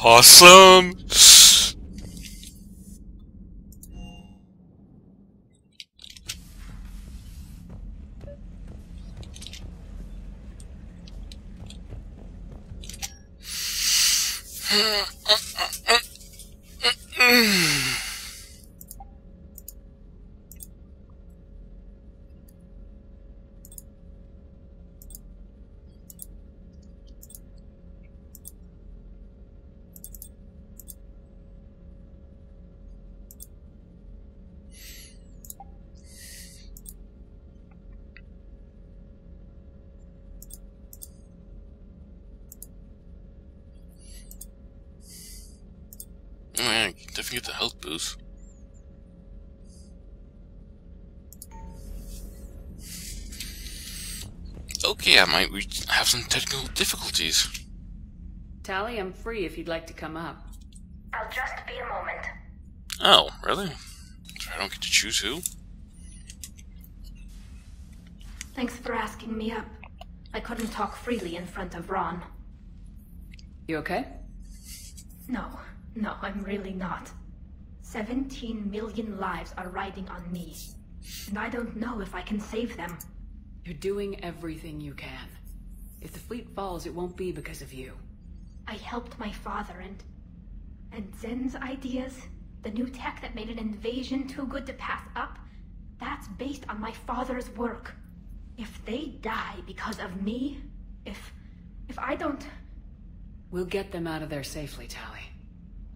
Awesome! Definitely get the health boost. Okay, I might have some technical difficulties. Tali, I'm free if you'd like to come up. I'll just be a moment. Oh, really? So I don't get to choose who? Thanks for asking me up. I couldn't talk freely in front of Ron. You okay? No, I'm really not. 17 million lives are riding on me. And I don't know if I can save them. You're doing everything you can. If the fleet falls, it won't be because of you. I helped my father and Zen's ideas, the new tech that made an invasion too good to pass up, that's based on my father's work. If they die because of me, if I don't... We'll get them out of there safely, Tali.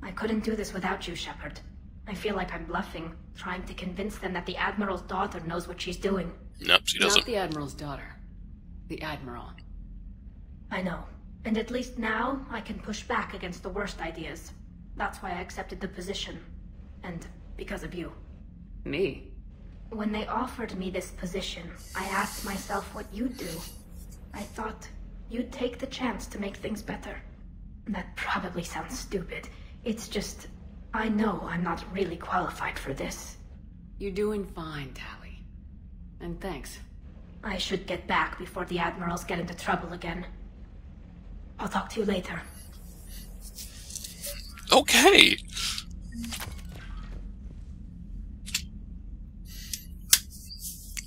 I couldn't do this without you, Shepard. I feel like I'm bluffing, trying to convince them that the Admiral's daughter knows what she's doing. Nope, she doesn't. Not the Admiral's daughter. The Admiral. I know. And at least now, I can push back against the worst ideas. That's why I accepted the position. And because of you. Me? When they offered me this position, I asked myself what you'd do. I thought you'd take the chance to make things better. That probably sounds stupid. It's just, I know I'm not really qualified for this. You're doing fine, Tali. And thanks. I should get back before the Admirals get into trouble again. I'll talk to you later. Okay.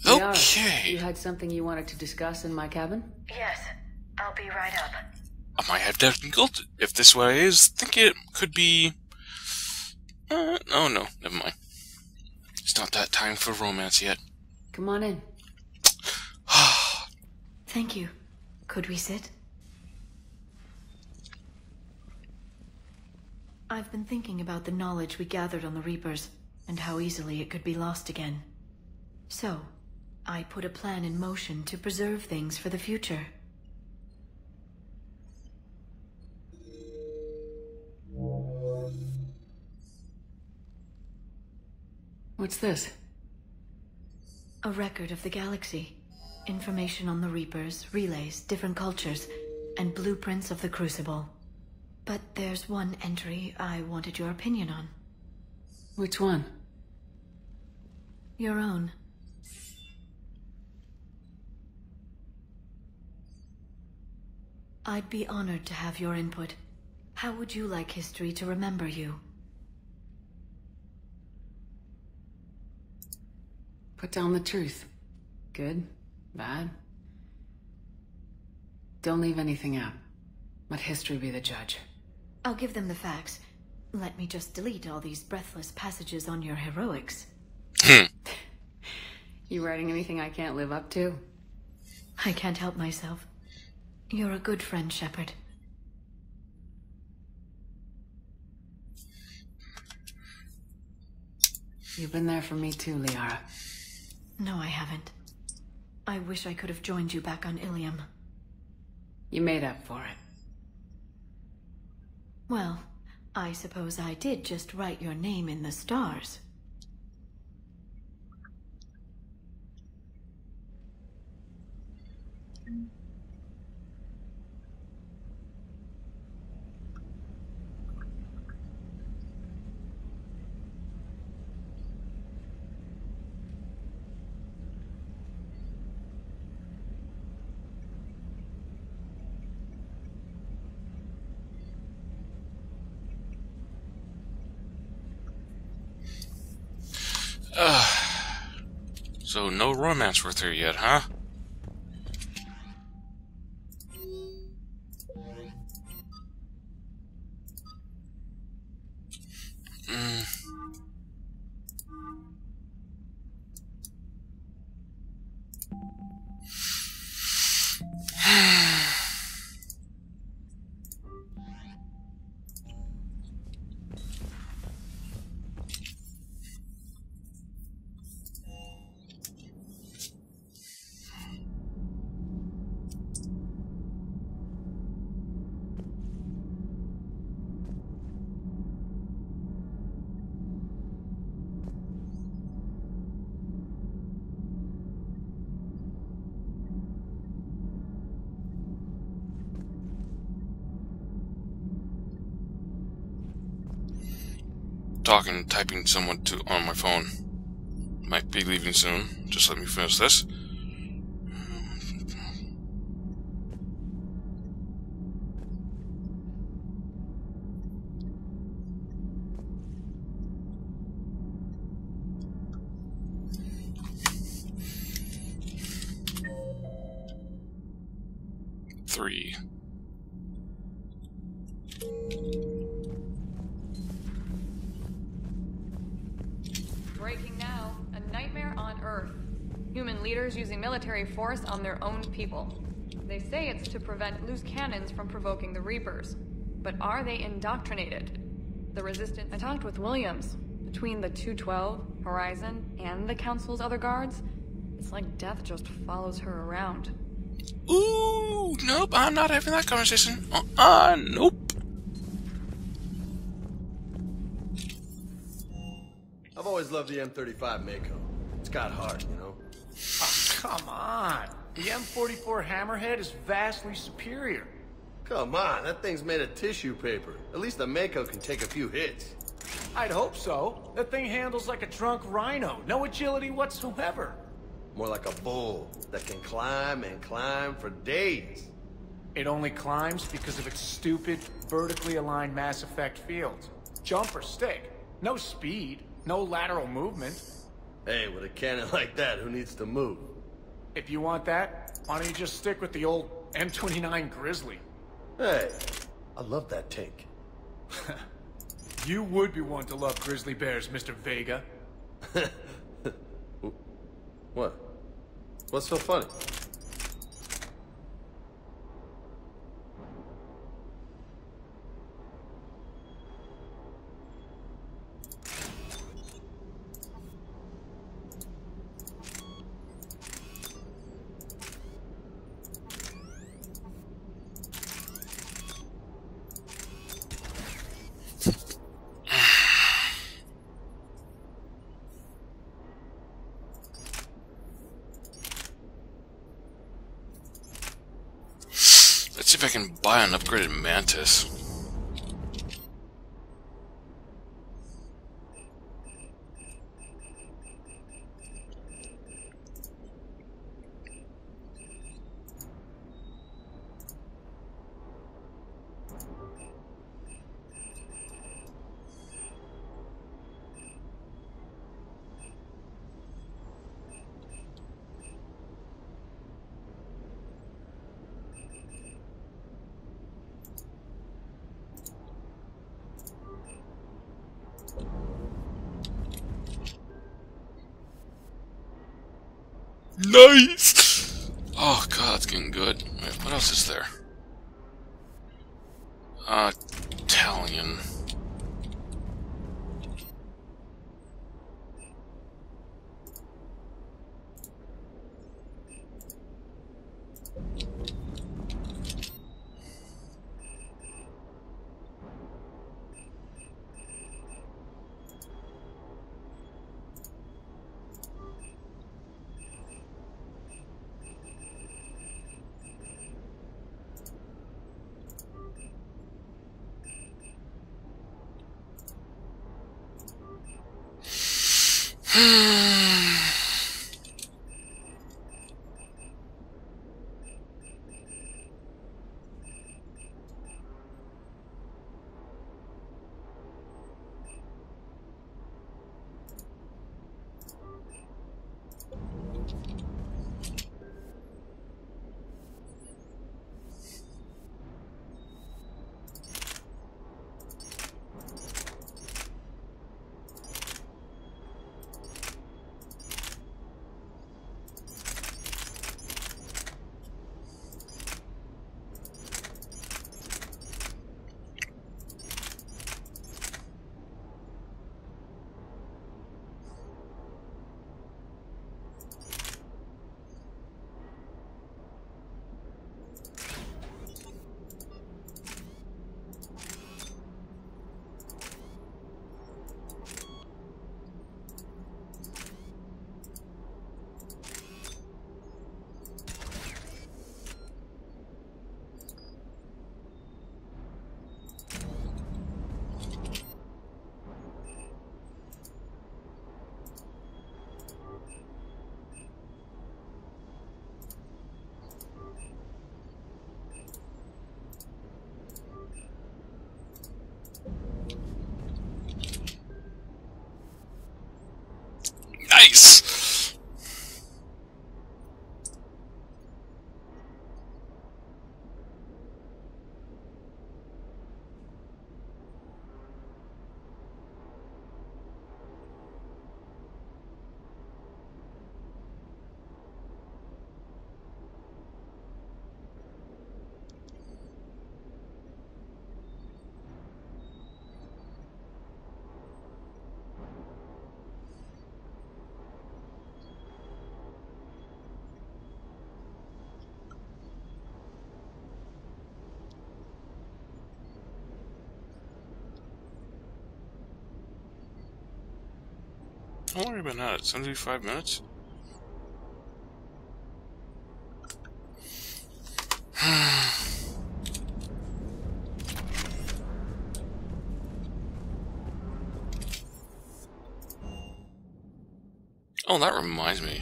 Okay. You had something you wanted to discuss in my cabin? Yes. I'll be right up. I might have technical if this way is. Think it could be. Oh no, never mind. It's not that time for romance yet. Come on in. Thank you. Could we sit? I've been thinking about the knowledge we gathered on the Reapers, and how easily it could be lost again. So, I put a plan in motion to preserve things for the future. What's this? A record of the galaxy. Information on the Reapers, relays, different cultures, and blueprints of the Crucible. But there's one entry I wanted your opinion on. Which one? Your own. I'd be honored to have your input. How would you like history to remember you? Put down the truth. Good? Bad? Don't leave anything out. Let history be the judge. I'll give them the facts. Let me just delete all these breathless passages on your heroics. You writing anything I can't live up to? I can't help myself. You're a good friend, Shepard. You've been there for me too, Liara. No, I haven't. I wish I could have joined you back on Ilium. You made up for it. Well, I suppose I did just write your name in the stars. So no romance worth here yet, huh? Typing someone on my phone. Might be leaving soon. Just let me finish this. Three. Breaking now. A nightmare on Earth. Human leaders using military force on their own people. They say it's to prevent loose cannons from provoking the Reapers. But are they indoctrinated? The Resistance... I talked with Williams. Between the 212, Horizon, and the Council's other guards, it's like death just follows her around. Ooh, nope, I'm not having that conversation. Nope. I've always loved the M35 Mako. It's got heart, you know? Oh, come on. The M44 Hammerhead is vastly superior. Come on, that thing's made of tissue paper. At least the Mako can take a few hits. I'd hope so. That thing handles like a drunk rhino. No agility whatsoever. More like a bull that can climb and climb for days. It only climbs because of its stupid, vertically aligned Mass Effect fields. Jump or stick. No speed. No lateral movement. Hey, with a cannon like that, who needs to move? If you want that, why don't you just stick with the old M29 Grizzly? Hey, I love that tank. You would be one to love grizzly bears, Mr. Vega. What? What's so funny? if I can buy an upgraded Mantis. Nice! Oh god, it's getting good. Wait, what else is there? Italian. Nice! How long have we been at it? 75 minutes? Oh, that reminds me.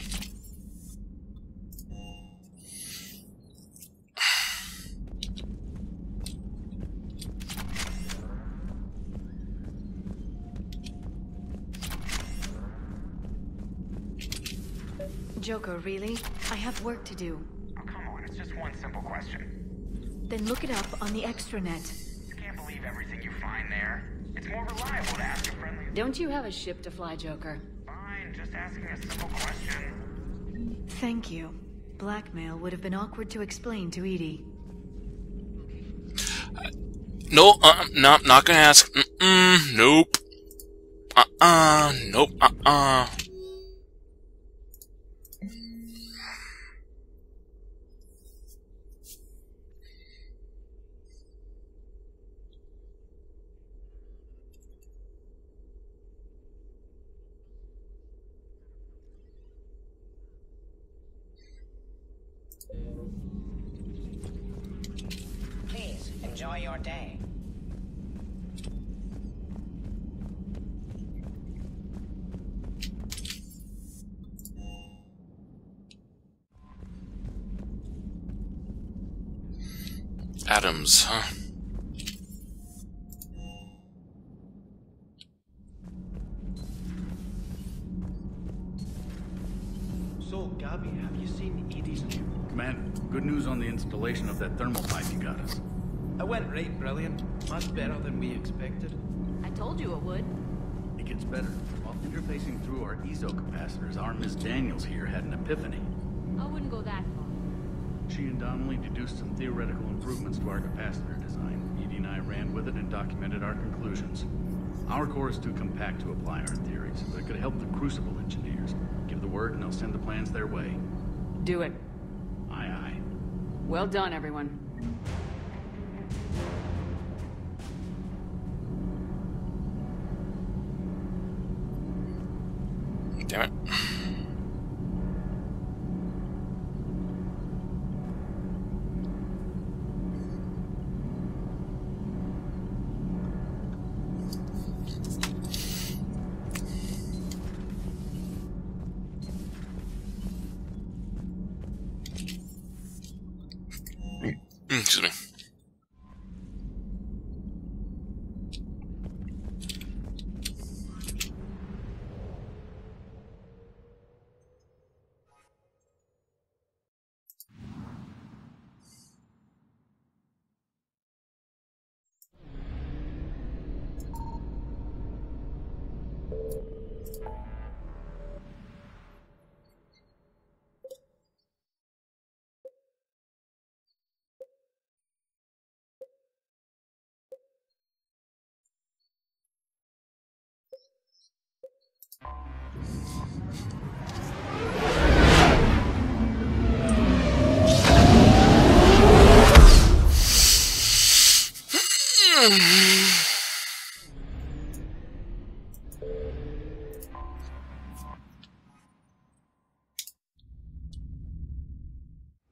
Joker, really? I have work to do. Oh, come on, it's just one simple question. Then look it up on the extranet. You can't believe everything you find there. It's more reliable to ask a friendly... Don't you have a ship to fly, Joker? Fine, just asking a simple question. Thank you. Blackmail would have been awkward to explain to Edie. No, no, not gonna ask. Nope. Nope, Enjoy your day. Adams, huh? So, Gabby, have you seen Edie's new... Commander, good news on the installation of that thermal pipe you got us. It went right brilliant. Much better than we expected. I told you it would. It gets better. While interfacing through our ESO capacitors, our Miss Daniels here had an epiphany. I wouldn't go that far. She and Donnelly deduced some theoretical improvements to our capacitor design. Edie and I ran with it and documented our conclusions. Our core is too compact to apply our theories, but it could help the Crucible engineers. Give the word and they'll send the plans their way. Do it. Aye, aye. Well done, everyone. Damn it. Excuse me.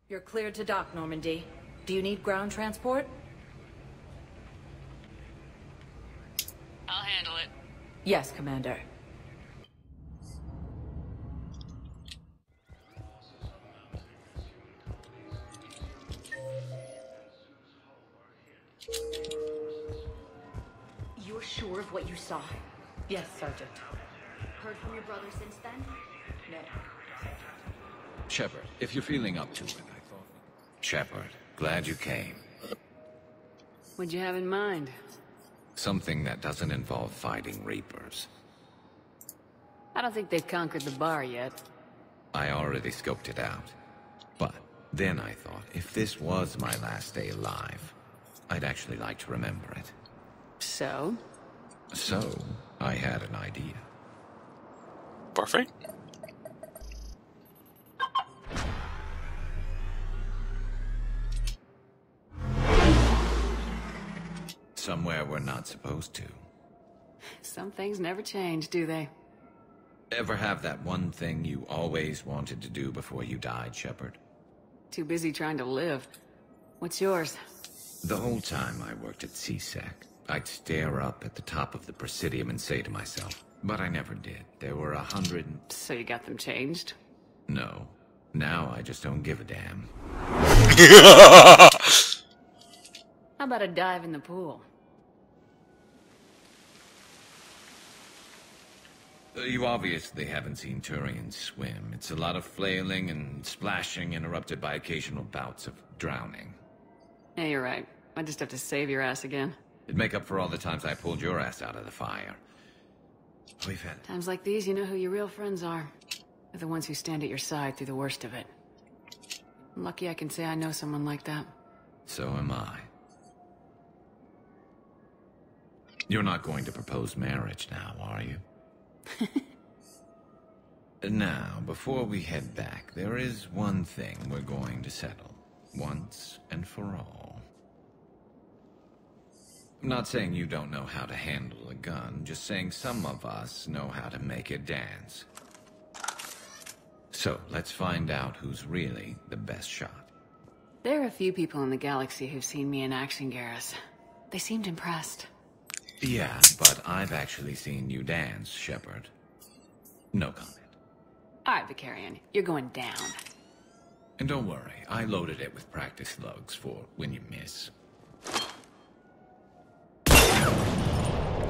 You're cleared to dock, Normandy. Do you need ground transport? I'll handle it. Yes, Commander. You're sure of what you saw? Yes, Sergeant. Heard from your brother since then? No. Shepard, if you're feeling up to it, I thought... Shepard, glad you came. What'd you have in mind? Something that doesn't involve fighting Reapers. I don't think they've conquered the bar yet. I already scoped it out. But then I thought, if this was my last day alive, I'd actually like to remember it. So? So, I had an idea. Perfect. Somewhere we're not supposed to. Some things never change, do they? Ever have that one thing you always wanted to do before you died, Shepard? Too busy trying to live. What's yours? The whole time I worked at CSEC, I'd stare up at the top of the Presidium and say to myself, but I never did. There were 100... So you got them changed? No. Now I just don't give a damn. How about a dive in the pool? You obviously haven't seen Turians swim. It's a lot of flailing and splashing, interrupted by occasional bouts of drowning. Yeah, you're right. I just have to save your ass again. It'd make up for all the times I pulled your ass out of the fire. We've had... Times like these, you know who your real friends are. They're the ones who stand at your side through the worst of it. I'm lucky I can say I know someone like that. So am I. You're not going to propose marriage now, are you? Now, before we head back, there is one thing we're going to settle. Once and for all. I'm not saying you don't know how to handle a gun, just saying some of us know how to make it dance. So, let's find out who's really the best shot. There are a few people in the galaxy who've seen me in action, Garrus. They seemed impressed. Yeah, but I've actually seen you dance, Shepard. No comment. Alright, Vicarian, you're going down. And don't worry, I loaded it with practice slugs for when you miss.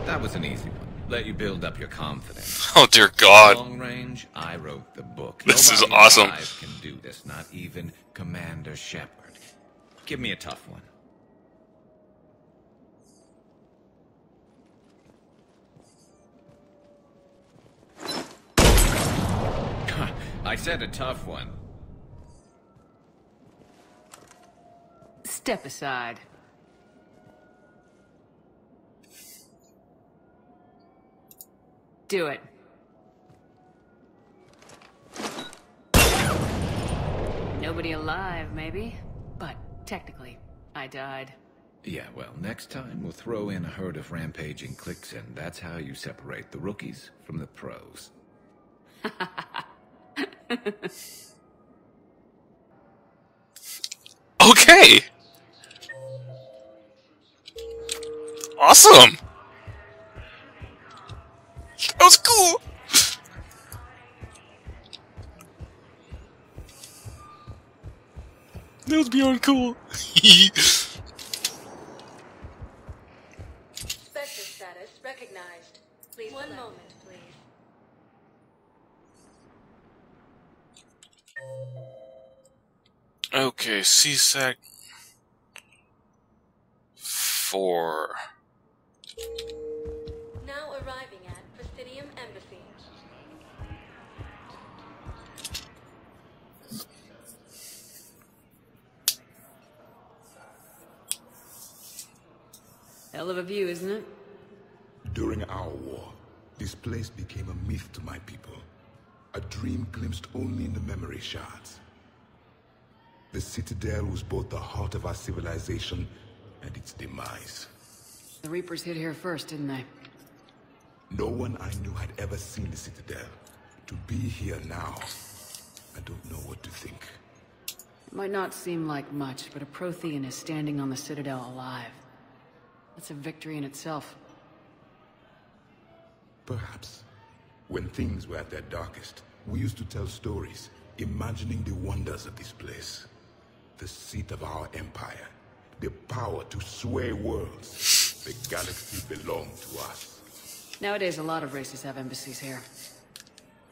That was an easy one. Let you build up your confidence. Oh dear God. Long range, I wrote the book. This Nobody is awesome. alive can do this, not even Commander Shepard. Give me a tough one. I said a tough one. Step aside. Do it. Nobody alive, maybe? But technically, I died. Yeah, well, next time we'll throw in a herd of rampaging cliques, and that's how you separate the rookies from the pros. Okay. Awesome. That was cool. That was beyond cool. Spectre status recognized. Please one moment, please. Okay, CSEC 4. Now arriving at Presidium Embassy. Hell of a view, isn't it? During our war, this place became a myth to my people. A dream glimpsed only in the memory shards. The Citadel was both the heart of our civilization and its demise. The Reapers hit here first, didn't they? No one I knew had ever seen the Citadel. To be here now, I don't know what to think. It might not seem like much, but a Prothean is standing on the Citadel alive. That's a victory in itself. Perhaps. When things were at their darkest, we used to tell stories, imagining the wonders of this place. The seat of our empire. The power to sway worlds. The galaxy belonged to us. Nowadays, a lot of races have embassies here.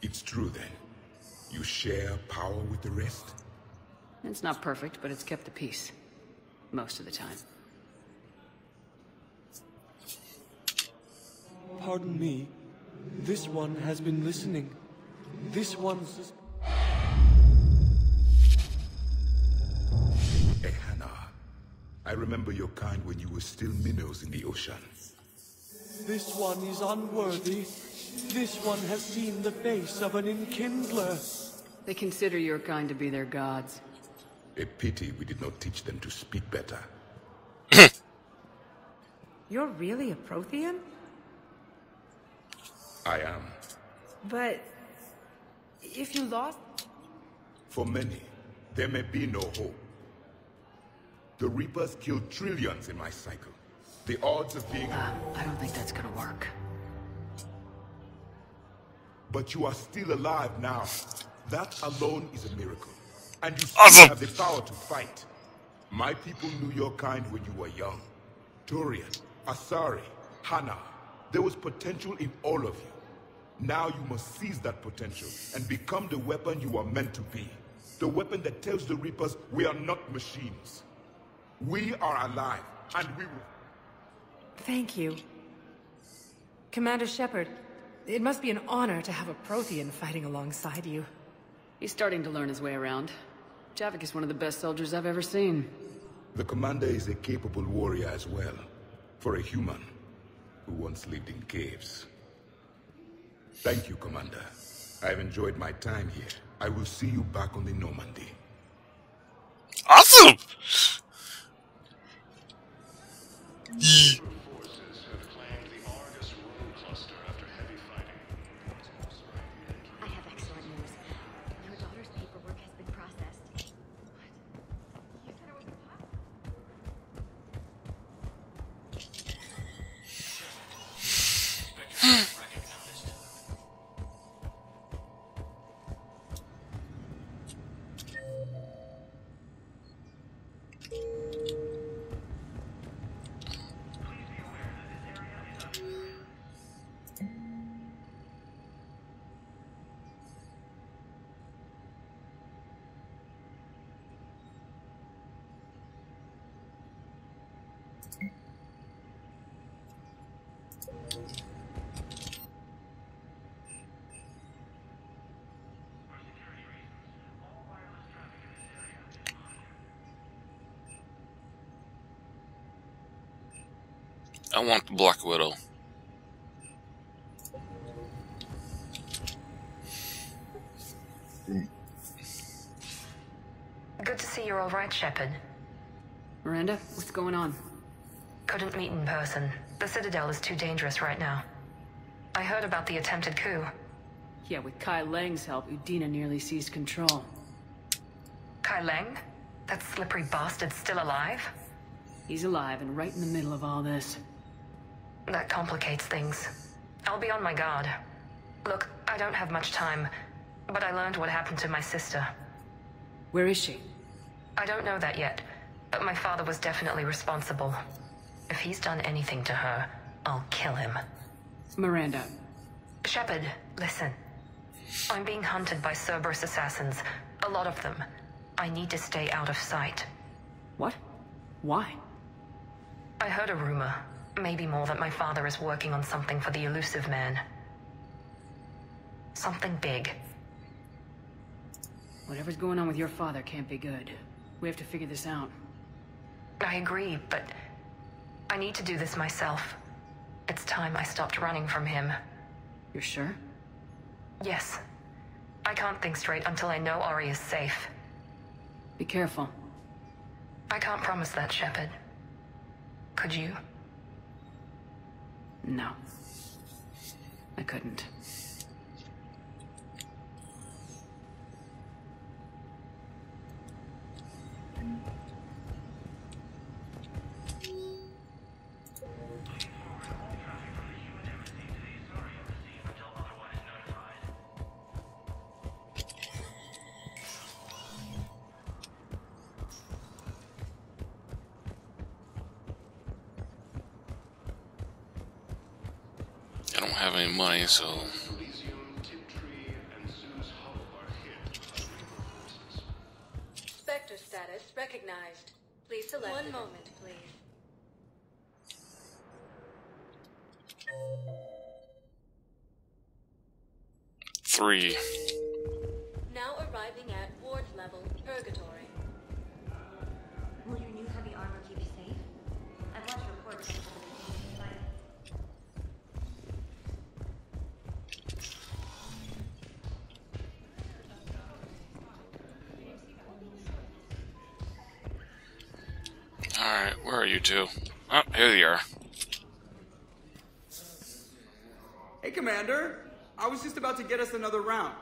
It's true then. You share power with the rest? It's not perfect, but it's kept the peace. Most of the time. Pardon me. This one has been listening. This one's... Ehana. I remember your kind when you were still minnows in the ocean. This one is unworthy. This one has seen the face of an enkindler. They consider your kind to be their gods. A pity we did not teach them to speak better. You're really a Prothean? I am. But... if you lost... For many, there may be no hope. The Reapers killed trillions in my cycle. The odds of being... I don't think that's gonna work. But you are still alive now. That alone is a miracle. And you still have the power to fight. My people knew your kind when you were young. Turian, Asari, Hana. There was potential in all of you. Now you must seize that potential and become the weapon you are meant to be. The weapon that tells the Reapers we are not machines. We are alive, and we will... Thank you. Commander Shepard, it must be an honor to have a Prothean fighting alongside you. He's starting to learn his way around. Javik is one of the best soldiers I've ever seen. The commander is a capable warrior as well. For a human who once lived in caves. Thank you, Commander. I've enjoyed my time here. I will see you back on the Normandy. Awesome! I have excellent news. Your daughter's paperwork has been processed. What? You I want the Black Widow. Good to see you're all right, Shepard. Miranda, what's going on? Couldn't meet in person. The Citadel is too dangerous right now. I heard about the attempted coup. Yeah, with Kai Lang's help, Udina nearly seized control. Kai Lang? That slippery bastard's still alive? He's alive and right in the middle of all this. That complicates things. I'll be on my guard. Look, I don't have much time, but I learned what happened to my sister. Where is she? I don't know that yet, but my father was definitely responsible. If he's done anything to her, I'll kill him. Miranda. Shepard, listen. I'm being hunted by Cerberus assassins. A lot of them. I need to stay out of sight. What? Why? I heard a rumor. Maybe more, that my father is working on something for the Elusive Man. Something big. Whatever's going on with your father can't be good. We have to figure this out. I agree, but I need to do this myself. It's time I stopped running from him. You're sure? Yes. I can't think straight until I know Ori is safe. Be careful. I can't promise that, Shepard. Could you? No. I couldn't. I don't have any money, so... Spectre status recognized. Please select. One moment, please. Three. Now arriving at ward level purgatory. Will your new heavy armor keep you safe? I've watched reports of Alright, where are you two? Oh, here they are. Hey, Commander. I was just about to get us another round.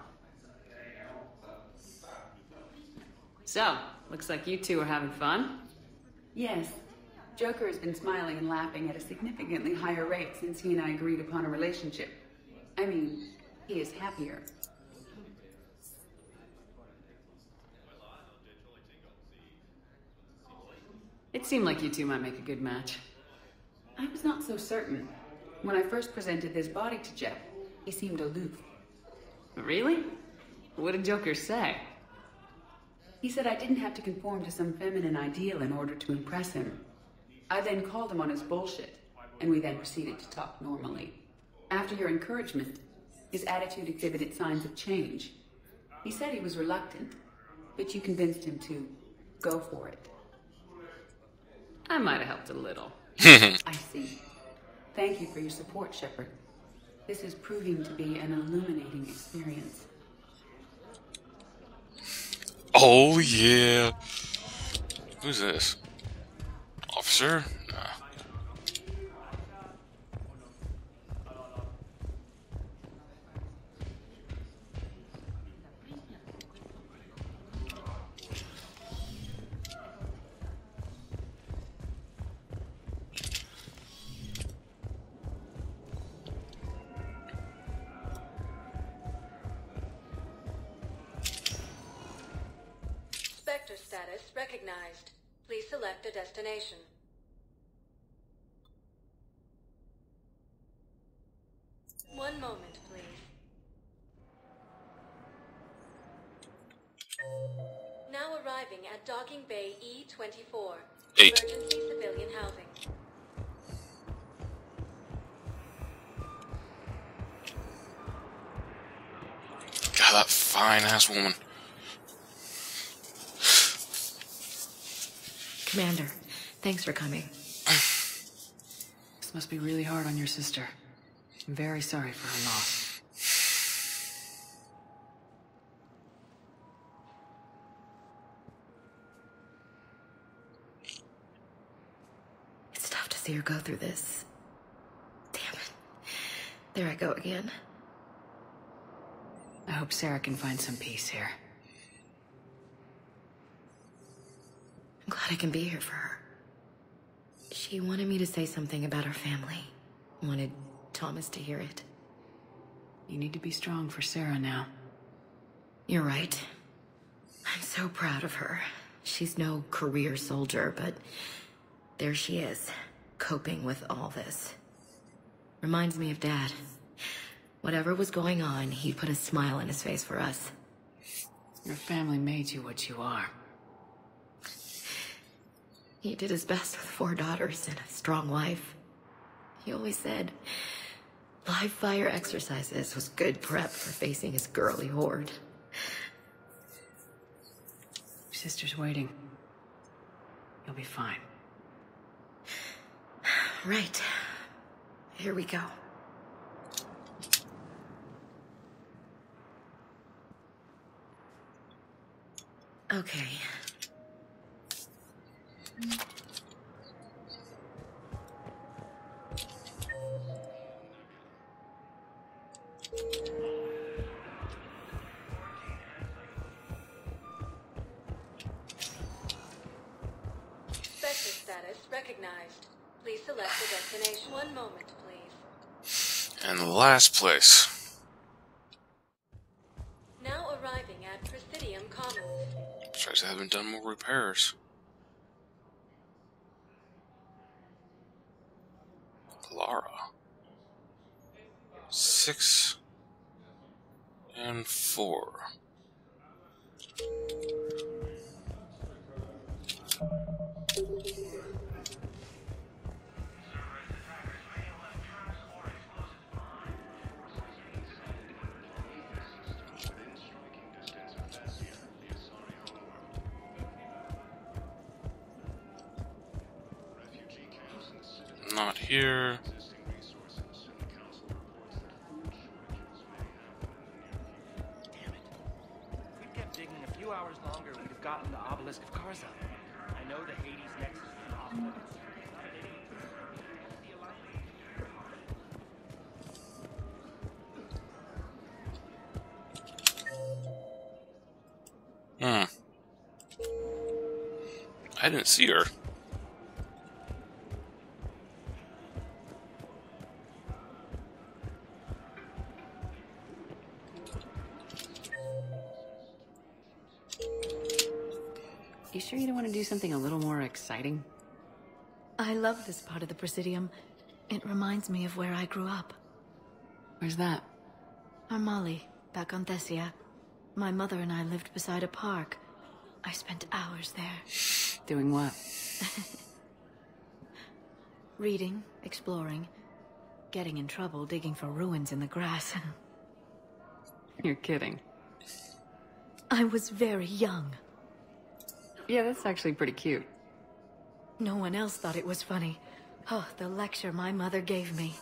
So, looks like you two are having fun. Yes. Joker has been smiling and laughing at a significantly higher rate since he and I agreed upon a relationship. I mean, he is happier. It seemed like you two might make a good match. I was not so certain. When I first presented this body to Jeff, he seemed aloof. Really? What did Joker say? He said I didn't have to conform to some feminine ideal in order to impress him. I then called him on his bullshit, and we then proceeded to talk normally. After your encouragement, his attitude exhibited signs of change. He said he was reluctant, but you convinced him to go for it. I might have helped a little. I see. Thank you for your support, Shepard. This is proving to be an illuminating experience. Oh, yeah. Who's this? Officer? Nah. recognized. Please select a destination. One moment, please. Now arriving at Docking Bay E-24. 8. Emergency civilian housing. God, that fine-ass woman. Commander, thanks for coming. This must be really hard on your sister. I'm very sorry for her loss. It's tough to see her go through this. Damn it. There I go again. I hope Sarah can find some peace here. I'm glad I can be here for her. She wanted me to say something about her family. Wanted Thomas to hear it. You need to be strong for Sarah now. You're right. I'm so proud of her. She's no career soldier, but there she is, coping with all this. Reminds me of Dad. Whatever was going on, he put a smile on his face for us. Your family made you what you are. He did his best with 4 daughters and a strong wife. He always said live fire exercises was good prep for facing his girly horde. Your sister's waiting. You'll be fine. Right. Here we go. Okay. Spectre status recognized. Please select a destination. One moment, please. And the last place. Now arriving at Presidium Commons. Surprised I haven't done more repairs. Lara. 6 and 4. Not here. Hours longer, we'd have gotten the obelisk of Karza. I know the Hades nexus is off limits. I didn't see her. You sure you don't want to do something a little more exciting? I love this part of the Presidium. It reminds me of where I grew up. Where's that? Armali, back on Thessia. My mother and I lived beside a park. I spent hours there. Doing what? Reading, exploring, getting in trouble digging for ruins in the grass. You're kidding. I was very young. Yeah, that's actually pretty cute. No one else thought it was funny. Oh, the lecture my mother gave me.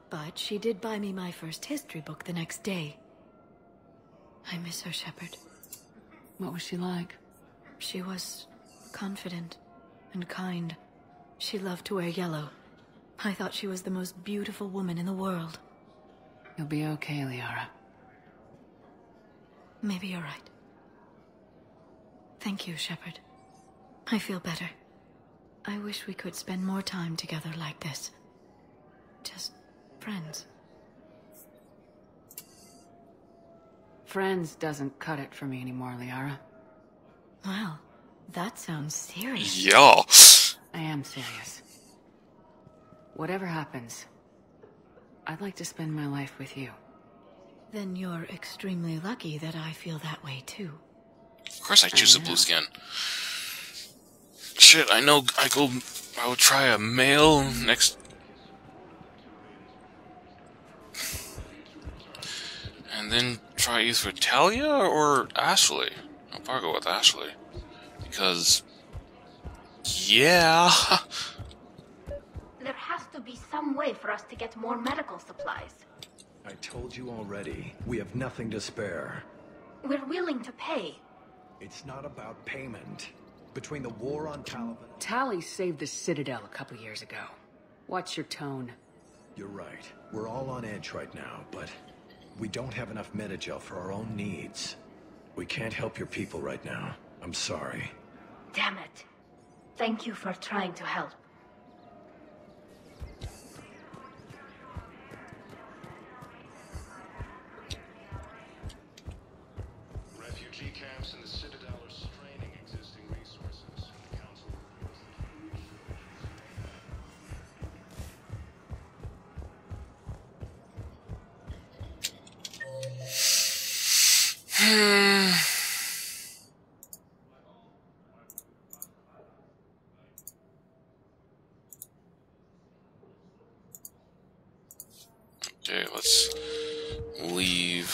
But she did buy me my first history book the next day. I miss her, Shepard. What was she like? She was confident and kind. She loved to wear yellow. I thought she was the most beautiful woman in the world. You'll be okay, Liara. Maybe you're right. Thank you, Shepard. I feel better. I wish we could spend more time together like this. Just friends. Friends doesn't cut it for me anymore, Liara. Well, That sounds serious. Yeah. I am serious. Whatever happens, I'd like to spend my life with you. Then you're extremely lucky that I feel that way too. Of course I choose the blue skin. Shit, I know I would try a male next... And then try either Talia or Ashley. I'll probably go with Ashley. Because... yeah... There has to be some way for us to get more medical supplies. I told you already, we have nothing to spare. We're willing to pay. It's not about payment. Between the war on Palaven... Tali saved the Citadel a couple years ago. Watch your tone. You're right. We're all on edge right now, but we don't have enough Metagel for our own needs. We can't help your people right now. I'm sorry. Damn it. Thank you for trying to help. Refugee camps in the Citadel are straining existing resources. The Council Okay, let's leave.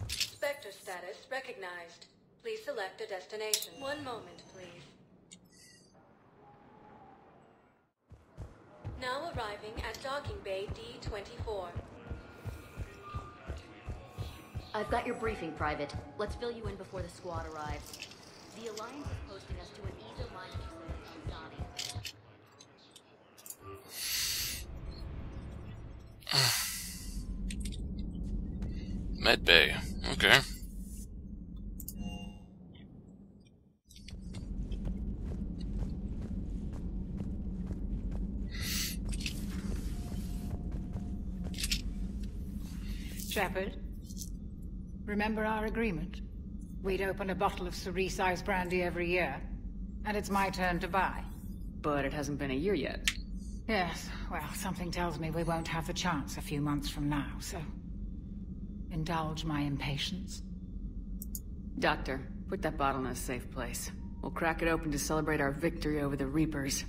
Spectre status recognized. Please select a destination. One moment, please. Now arriving at docking bay D-24. I've got your briefing, Private. Let's fill you in before the squad arrives. The Alliance is posting us to an Aether mining facility on Zadia. Med Bay. Okay. Shepard, remember our agreement? We'd open a bottle of cerise-sized brandy every year, and it's my turn to buy. But it hasn't been a year yet. Yes, well, something tells me we won't have the chance a few months from now, so... indulge my impatience. Doctor, put that bottle in a safe place. We'll crack it open to celebrate our victory over the Reapers.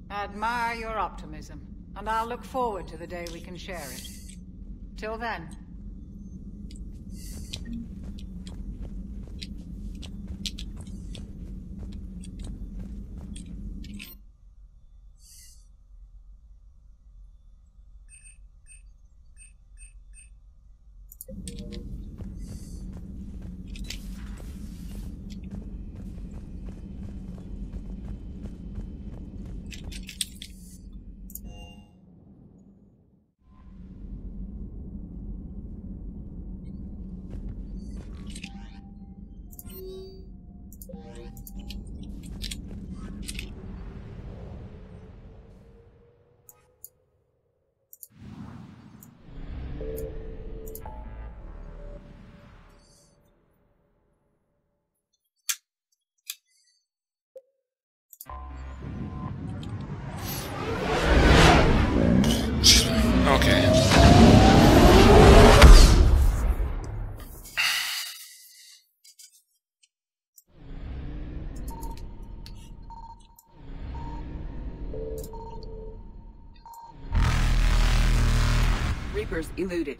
Admire your optimism, and I'll look forward to the day we can share it. Till then... Okay. Reapers eluded.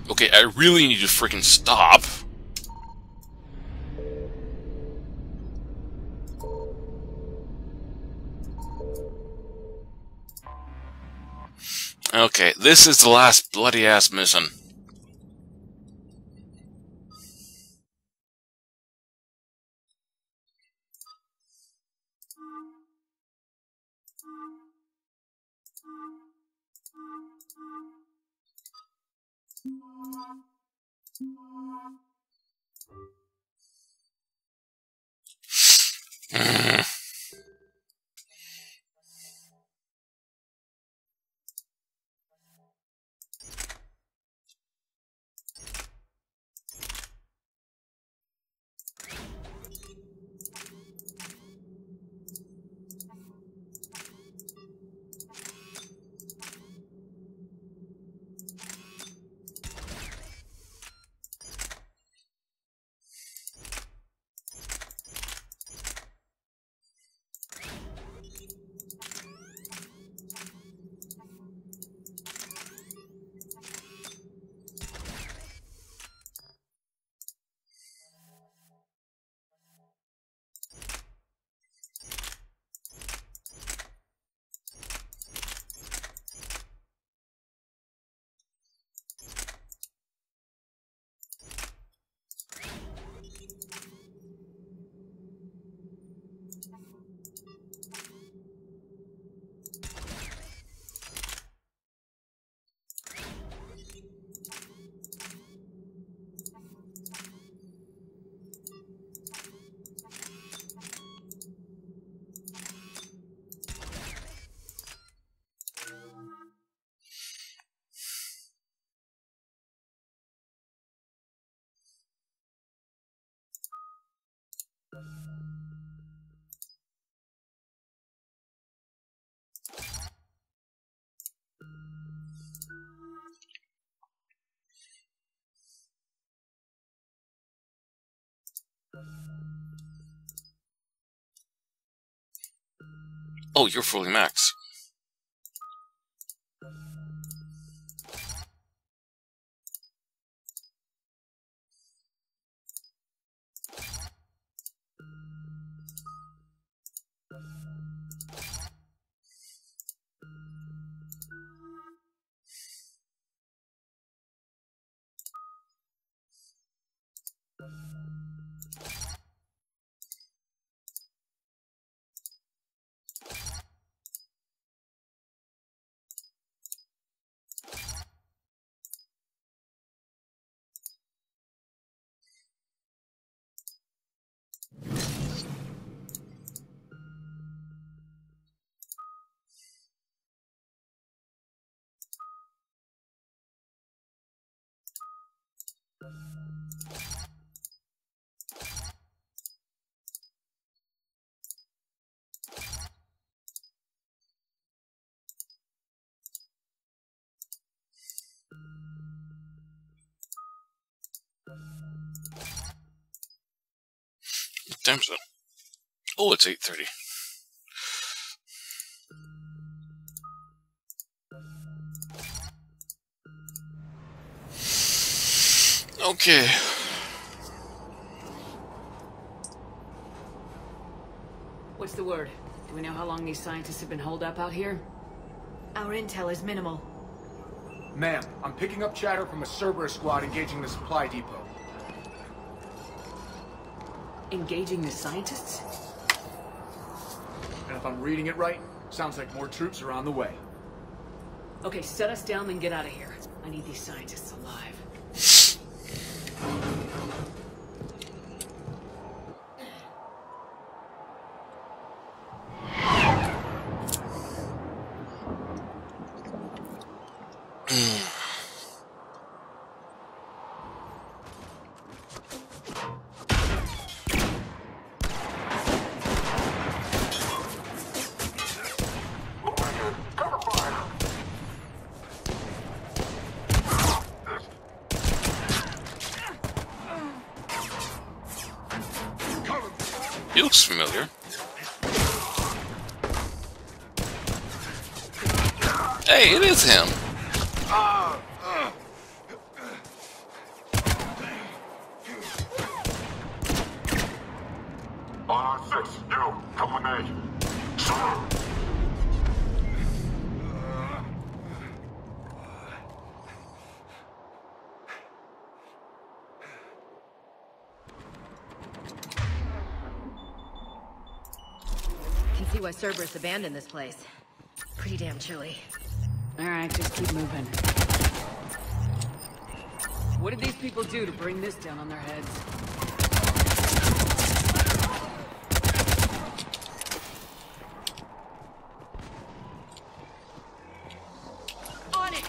Okay, I really need to freaking stop. Okay, this is the last bloody-ass mission. Oh, you're fully max. Damn so. Oh, it's 8:30. Okay. What's the word? Do we know how long these scientists have been holed up out here? Our intel is minimal. Ma'am, I'm picking up chatter from a Cerberus squad engaging the supply depot. Engaging the scientists? And if I'm reading it right, sounds like more troops are on the way. Okay, set us down, then get out of here. I need these scientists alive. He looks familiar. Hey, it is him. Can see why Cerberus abandoned this place. Pretty damn chilly. Alright, just keep moving. What did these people do to bring this down on their heads? On it!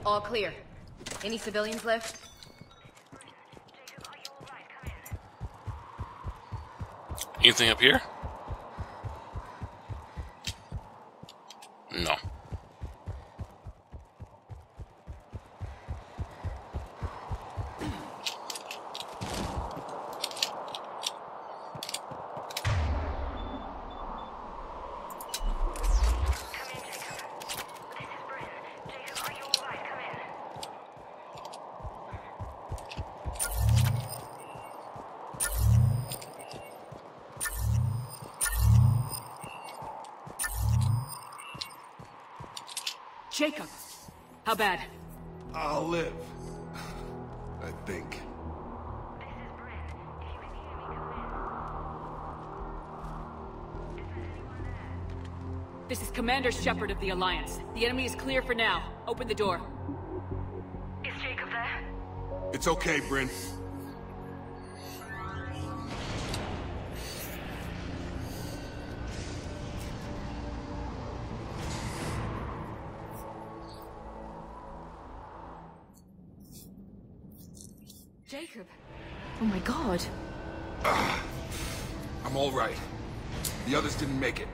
All clear. Any civilians left? Anything up here? No. Jacob! How bad? I'll live. I think. This is Commander Shepard of the Alliance. The enemy is clear for now. Open the door. Is Jacob there? It's okay, Bryn. Jacob! Oh my god. I'm all right. The others didn't make it.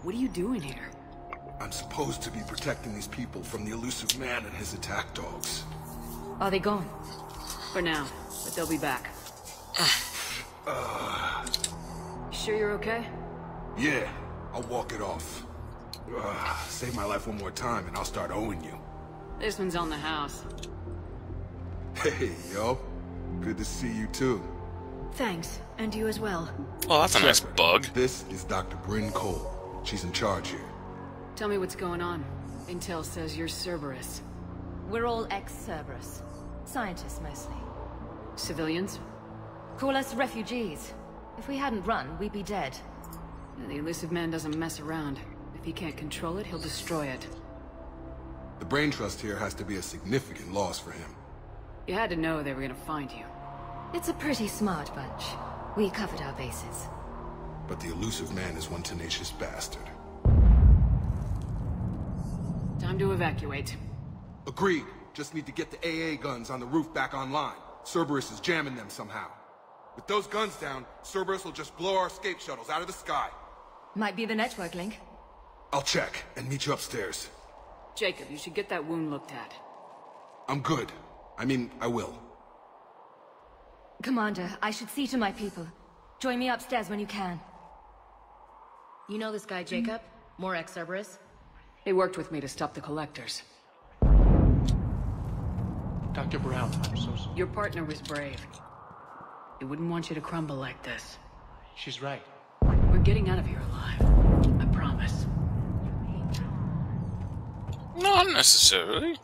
What are you doing here? I'm supposed to be protecting these people from the elusive man and his attack dogs. Are they gone? For now, but they'll be back. Sure you're okay? Yeah, I'll walk it off. Save my life one more time and I'll start owing you. This one's on the house. Hey, yo. Good to see you too. Thanks, and you as well. Oh, that's a nice bug. This is Dr. Bryn Cole. She's in charge here. Tell me what's going on. Intel says you're Cerberus. We're all ex-Cerberus. Scientists, mostly. Civilians? Call us refugees. If we hadn't run, we'd be dead. The elusive man doesn't mess around. If he can't control it, he'll destroy it. The brain trust here has to be a significant loss for him. You had to know they were gonna find you. It's a pretty smart bunch. We covered our bases. But the elusive man is one tenacious bastard. Time to evacuate. Agreed. Just need to get the AA guns on the roof back online. Cerberus is jamming them somehow. With those guns down, Cerberus will just blow our escape shuttles out of the sky. Might be the network link. I'll check and meet you upstairs. Jacob, you should get that wound looked at. I'm good. I mean, I will. Commander, I should see to my people. Join me upstairs when you can. You know this guy, Jacob? More ex-Cerberus? He worked with me to stop the Collectors. Dr. Brown, I'm so sorry. Your partner was brave. He wouldn't want you to crumble like this. She's right. We're getting out of here alive. I promise. Not necessarily.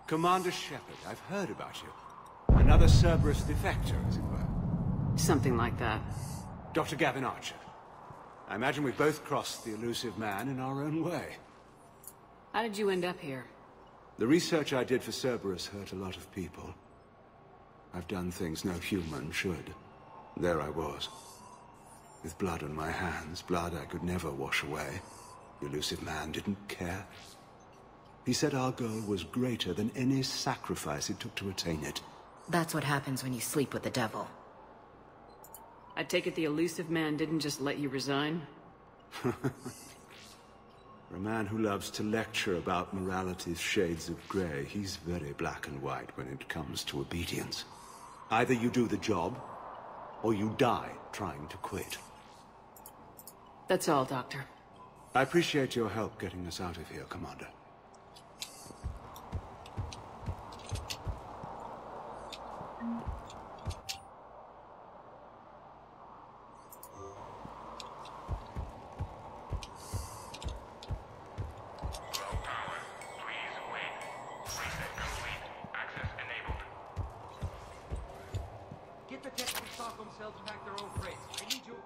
Commander Shepard, I've heard about you. Another Cerberus defector, as it were. Something like that. Dr. Gavin Archer. I imagine we both crossed the elusive man in our own way. How did you end up here? The research I did for Cerberus hurt a lot of people. I've done things no human should. There I was. With blood on my hands, blood I could never wash away. The elusive man didn't care. He said our goal was greater than any sacrifice it took to attain it. That's what happens when you sleep with the devil. I take it the elusive man didn't just let you resign? For a man who loves to lecture about morality's shades of grey, he's very black and white when it comes to obedience. Either you do the job, or you die trying to quit. That's all, Doctor. I appreciate your help getting us out of here, Commander. Get the techs from Stockholm Cell to pack their own crates. I need you.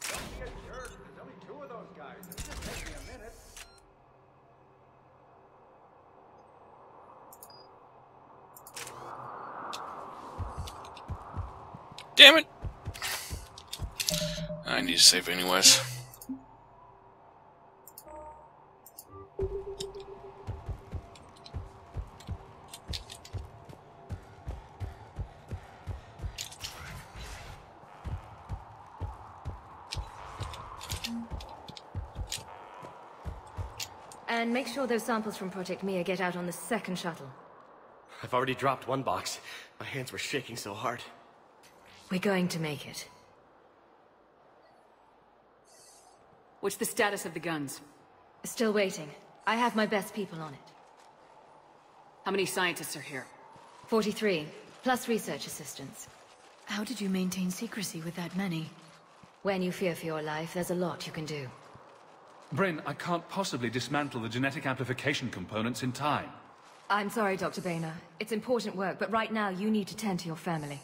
Don't be a jerk. There's only 2 of those guys. It'll just take me a minute. Damn it! I need to save anyways. And make sure those samples from Project Mia get out on the second shuttle. I've already dropped one box. My hands were shaking so hard. We're going to make it. What's the status of the guns? Still waiting. I have my best people on it. How many scientists are here? 43, plus research assistants. How did you maintain secrecy with that many? When you fear for your life, there's a lot you can do. Bryn, I can't possibly dismantle the genetic amplification components in time. I'm sorry, Dr. Boehner. It's important work, but right now you need to tend to your family.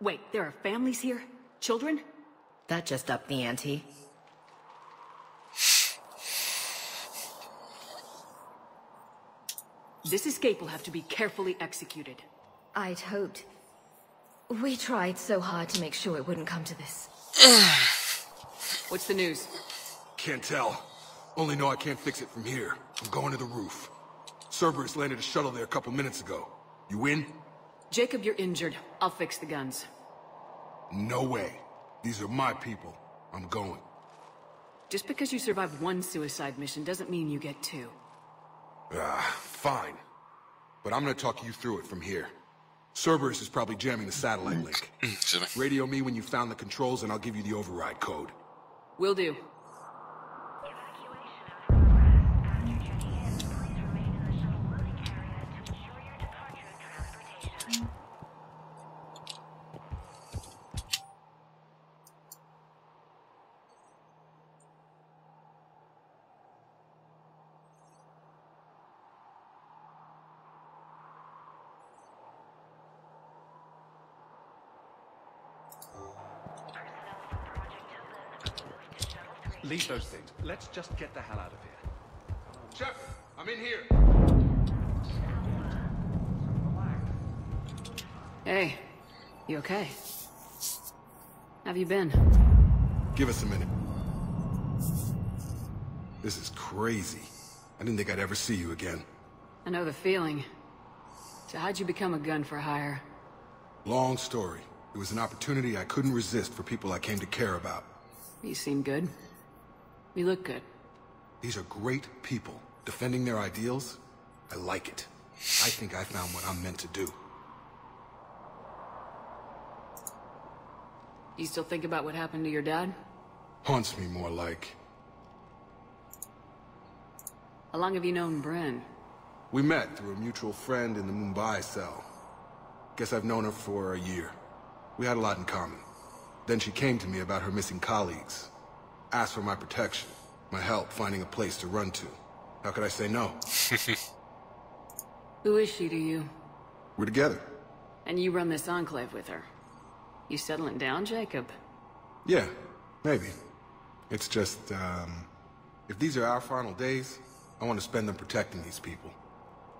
Wait, there are families here? Children? That just upped the ante. This escape will have to be carefully executed. I'd hoped. We tried so hard to make sure it wouldn't come to this. What's the news? Can't tell. Only know I can't fix it from here. I'm going to the roof. Cerberus landed a shuttle there a couple minutes ago. You in? Jacob, you're injured. I'll fix the guns. No way. These are my people. I'm going. Just because you survived one suicide mission doesn't mean you get two. Fine. But I'm gonna talk you through it from here. Cerberus is probably jamming the satellite link. Radio me when you found the controls and I'll give you the override code. Will do. Leave those things. Let's just get the hell out of here. Shepard, I'm in here. Hey, you okay? Have you been? Give us a minute. This is crazy. I didn't think I'd ever see you again. I know the feeling. So how'd you become a gun for hire? Long story. It was an opportunity I couldn't resist for people I came to care about. You seem good. You look good. These are great people. Defending their ideals, I like it. I think I found what I'm meant to do. You still think about what happened to your dad? Haunts me more like. How long have you known Bryn? We met through a mutual friend in the Mumbai cell. Guess I've known her for a year. We had a lot in common. Then she came to me about her missing colleagues. Asked for my protection, my help finding a place to run to. How could I say no? Who is she to you? We're together. And you run this enclave with her. You settling down, Jacob? Yeah, maybe. It's just, if these are our final days, I want to spend them protecting these people.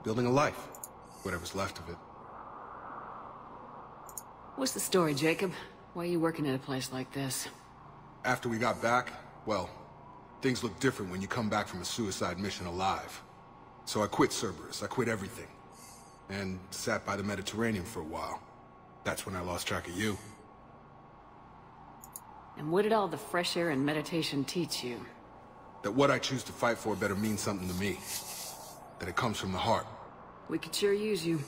Building a life. Whatever's left of it. What's the story, Jacob? Why are you working at a place like this? After we got back, well, things look different when you come back from a suicide mission alive. So I quit Cerberus, I quit everything. And sat by the Mediterranean for a while. That's when I lost track of you. And what did all the fresh air and meditation teach you? That what I choose to fight for better mean something to me. That it comes from the heart. We could sure use you.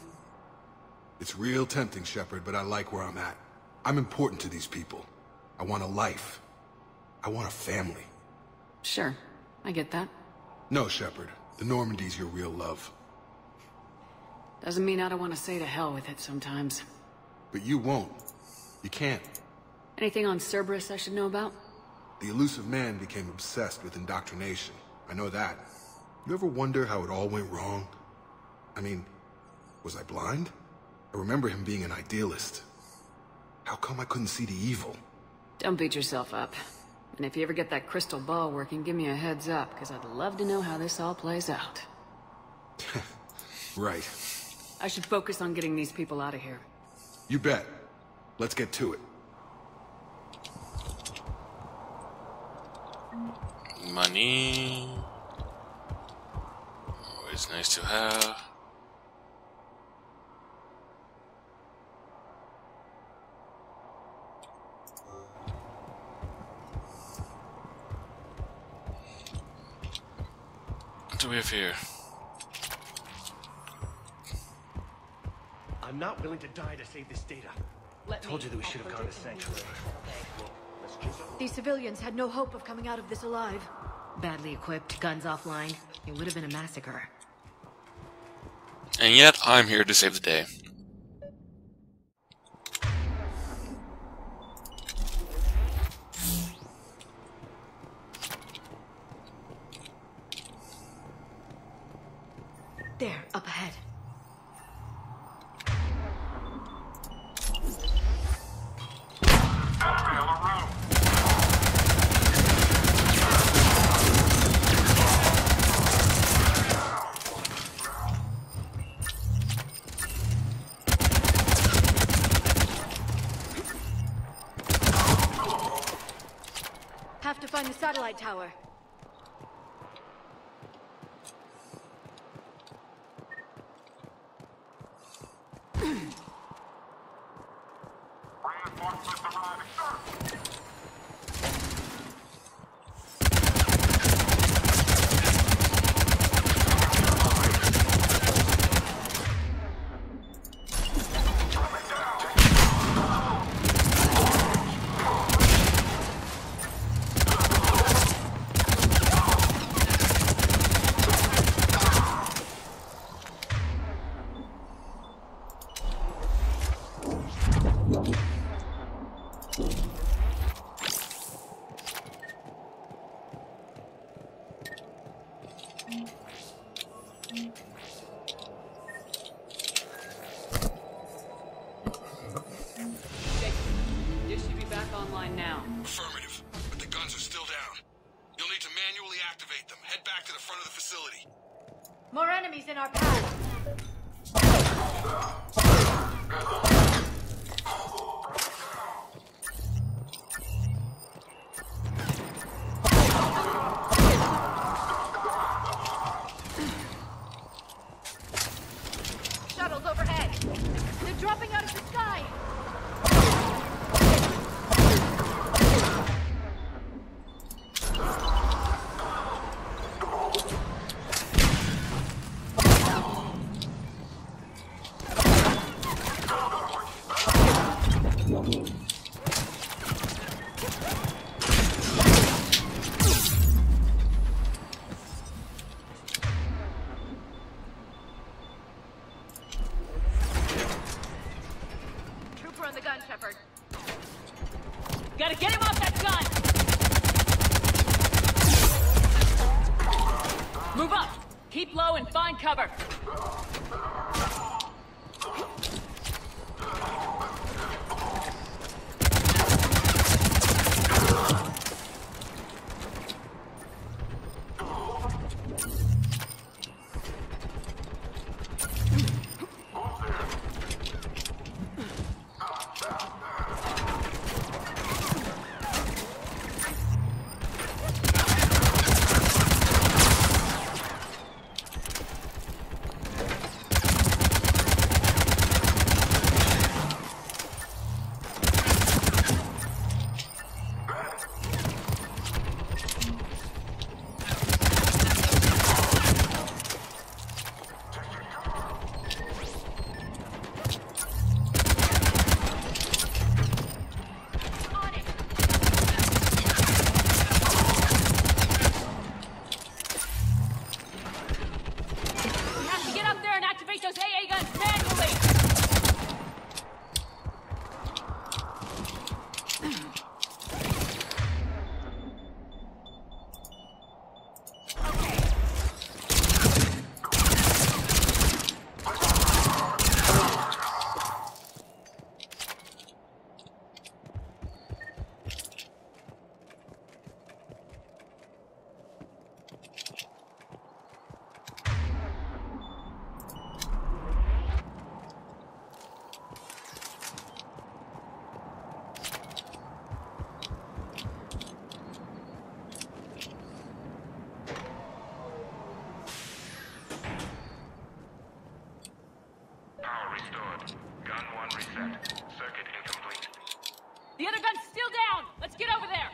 It's real tempting, Shepard, but I like where I'm at. I'm important to these people. I want a life. I want a family. Sure, I get that. No, Shepard. The Normandy's your real love. Doesn't mean I don't want to say to hell with it sometimes. But you won't. You can't. Anything on Cerberus I should know about? The elusive man became obsessed with indoctrination. I know that. You ever wonder how it all went wrong? I mean, was I blind? I remember him being an idealist. How come I couldn't see the evil? Don't beat yourself up. And if you ever get that crystal ball working, give me a heads up, because I'd love to know how this all plays out. Right. I should focus on getting these people out of here. You bet. Let's get to it. Money. Always nice to have. What do we have here? I'm not willing to die to save this data. Told you that we should have gone to Sanctuary. These civilians had no hope of coming out of this alive. Badly equipped, guns offline. It would have been a massacre. And yet, I'm here to save the day. there, up ahead. Have to find the satellite tower. Dish should be back online now. Affirmative, but the guns are still down. You'll need to manually activate them. Head back to the front of the facility. More enemies in our path. Shuttles overhead. They're dropping out of the sky. Trooper on the gun, Shepard. Gotta get him off that gun! Move up! Keep low and find cover! Those AA guns manually! The other gun's still down! Let's get over there!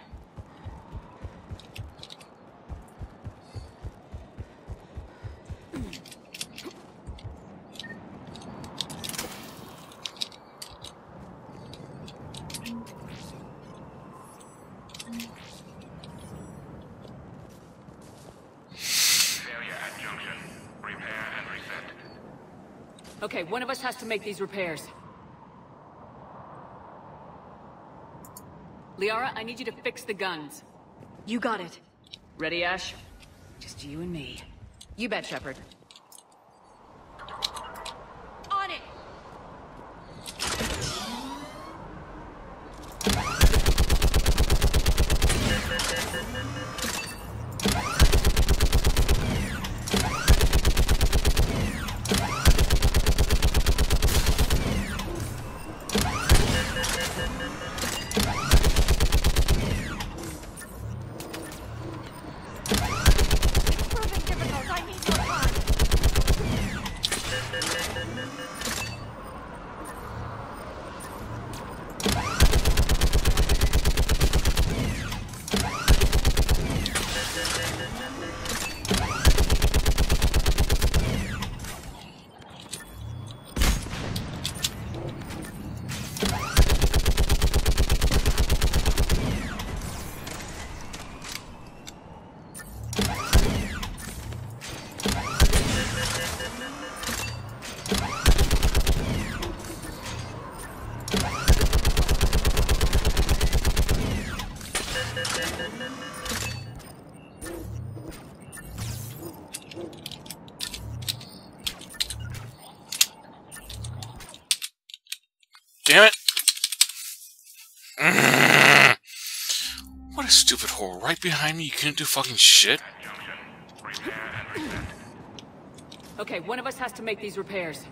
Failure at junction. Repair and reset. Okay, one of us has to make these repairs. Liara, I need you to fix the guns. You got it. Ready, Ash? Just you and me. You bet, Shepard. What a stupid whore. Right behind me, you couldn't do fucking shit? Okay, one of us has to make these repairs.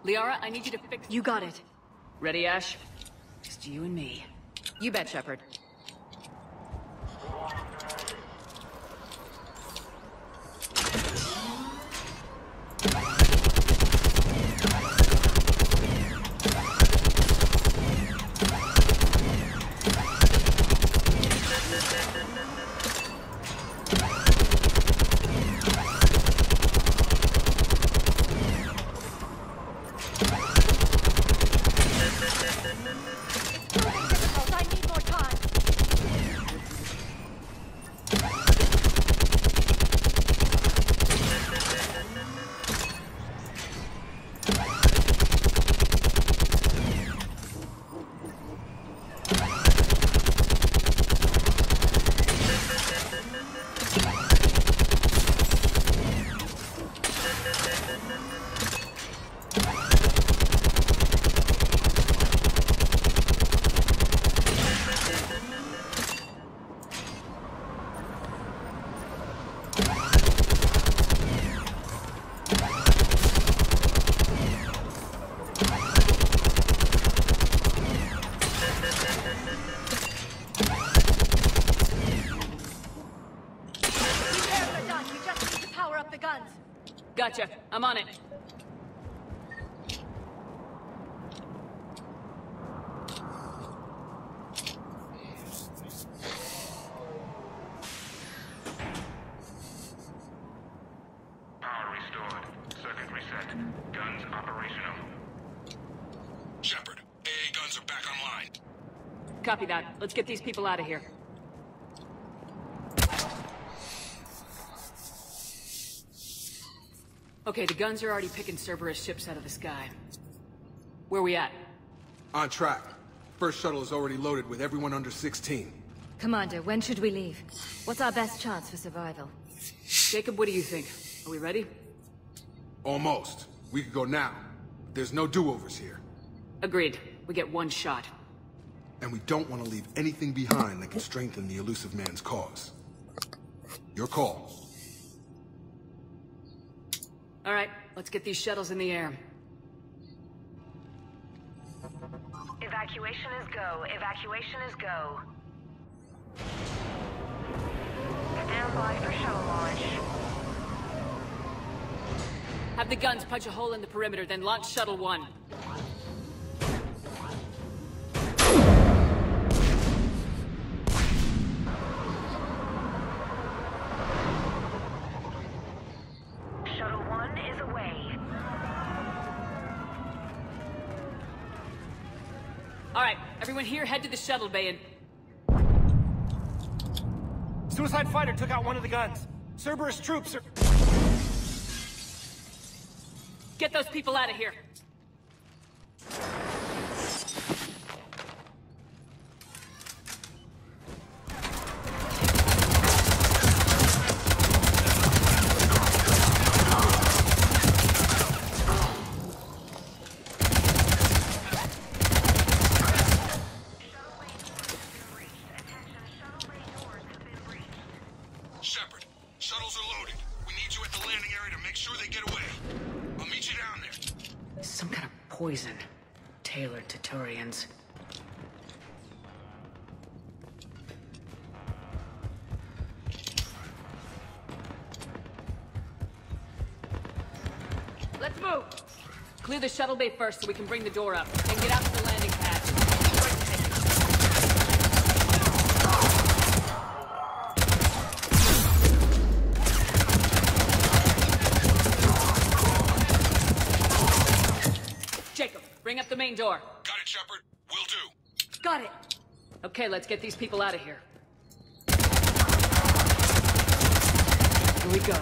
Liara, I need you to fix... You got it. Ready, Ash? Just you and me. You bet, Shepard. Gotcha. I'm on it. Power restored. Circuit reset. Guns operational. Shepard, AA guns are back online. Copy that. Let's get these people out of here. Okay, the guns are already picking Cerberus ships out of the sky. Where we at? On track. First shuttle is already loaded with everyone under 16. Commander, when should we leave? What's our best chance for survival? Jacob, what do you think? Are we ready? Almost. We could go now. There's no do-overs here. Agreed. We get one shot. And we don't want to leave anything behind that can strengthen the Illusive Man's cause. Your call. All right, let's get these shuttles in the air. Evacuation is go. Evacuation is go. Stand by for shuttle launch. Have the guns punch a hole in the perimeter, then launch Shuttle 1. Shuttle 1 is away. All right, everyone here, head to the shuttle bay and... Suicide fighter took out one of the guns. Cerberus troops are... Get those people out of here. Shepard, shuttles are loaded. We need you at the landing area to make sure they get away. I'll meet you down there. Some kind of poison. Tailored to Turians. Let's move! Clear the shuttle bay first so we can bring the door up. Then get out to the landing pad. Jacob, bring up the main door. Got it, Shepard. Will do. Got it! Okay, let's get these people out of here. Here we go.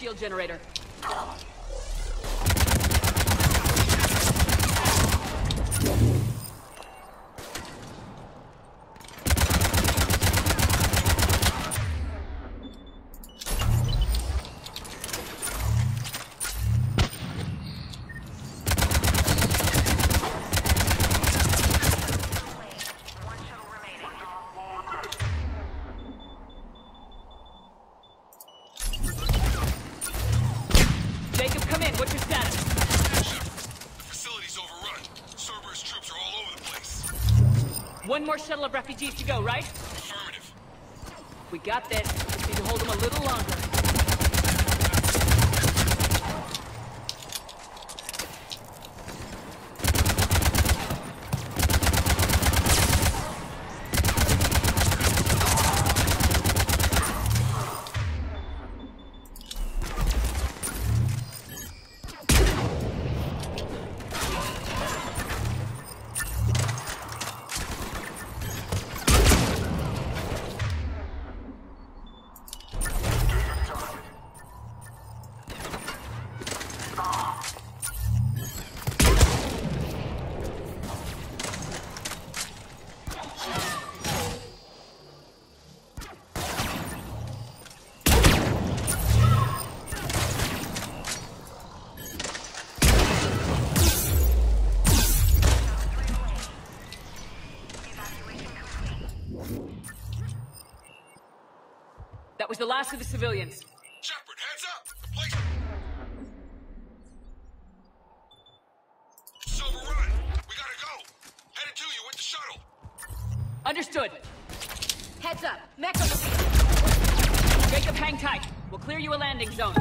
shield generator. Jacob, come in. What's your status? The facility's overrun. Cerberus troops are all over the place. One more shuttle of refugees to go, right? Affirmative. We got this. Just need to hold them a little longer. That was the last of the civilians. Shepard, heads up! The place... It's overrun. We gotta go. Headed to you with the shuttle. Understood. Heads up. Mech on the field. Jacob, hang tight. We'll clear you a landing zone.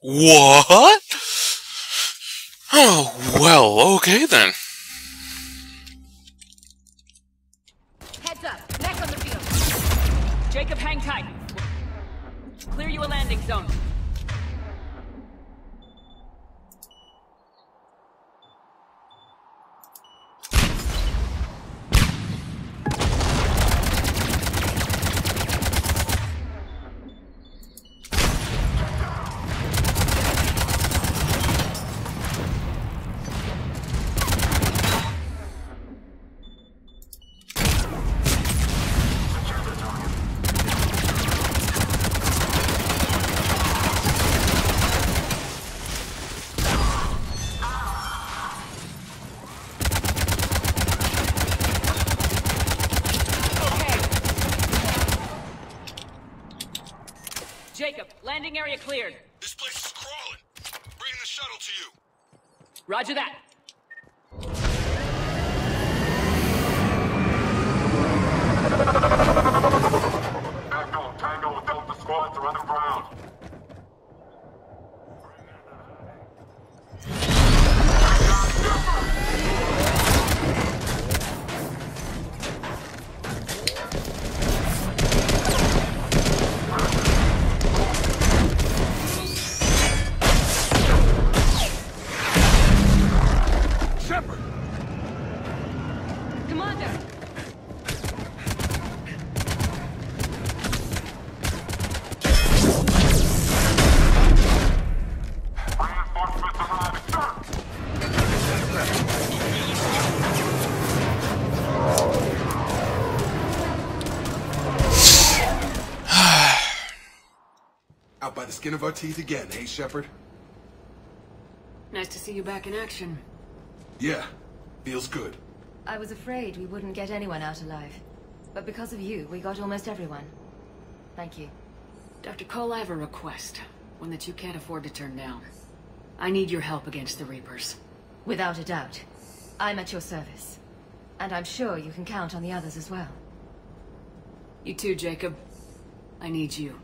What? Oh, well, okay then. Heads up. Mech on the field. Jacob, hang tight. We'll clear you a landing zone. Jacob, landing area cleared. This place is crawling. Bringing the shuttle to you. Roger that. Tango with Delta squads are underground. Shepard! Commander! Reinforcements arriving, sir! Out by the skin of our teeth again, hey, Shepard? Nice to see you back in action. Yeah, feels good. I was afraid we wouldn't get anyone out alive. But because of you, we got almost everyone. Thank you. Dr. Cole, I have a request. One that you can't afford to turn down. I need your help against the Reapers. Without a doubt. I'm at your service. And I'm sure you can count on the others as well. You too, Jacob. I need you.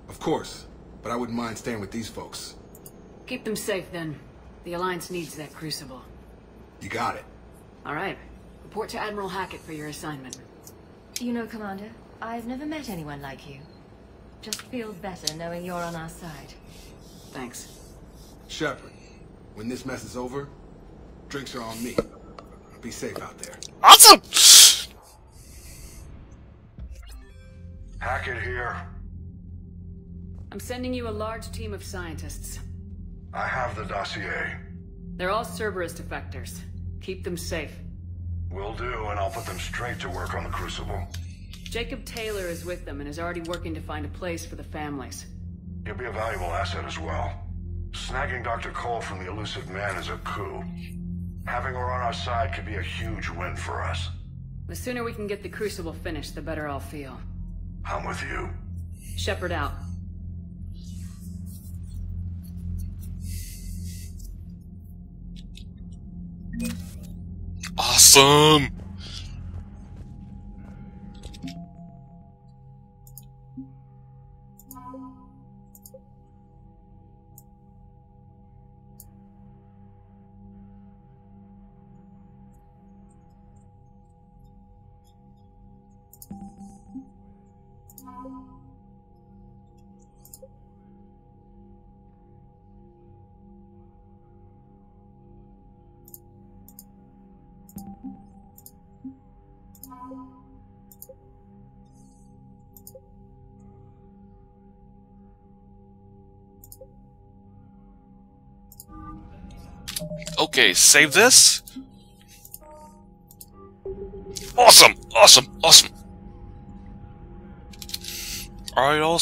Of course, but I wouldn't mind staying with these folks. Keep them safe, then. The Alliance needs that crucible. You got it. All right. Report to Admiral Hackett for your assignment. You know, Commander, I've never met anyone like you. Just feels better knowing you're on our side. Thanks. Shepard, when this mess is over, drinks are on me. Be safe out there. Awesome! Hackett here. I'm sending you a large team of scientists. I have the dossier. They're all Cerberus defectors. Keep them safe. Will do, and I'll put them straight to work on the Crucible. Jacob Taylor is with them and is already working to find a place for the families. He'll be a valuable asset as well. Snagging Dr. Cole from the Elusive Man is a coup. Having her on our side could be a huge win for us. The sooner we can get the Crucible finished, the better I'll feel. I'm with you. Shepard out. Awesome! Okay, save this. Awesome! Awesome! Awesome! Alright, all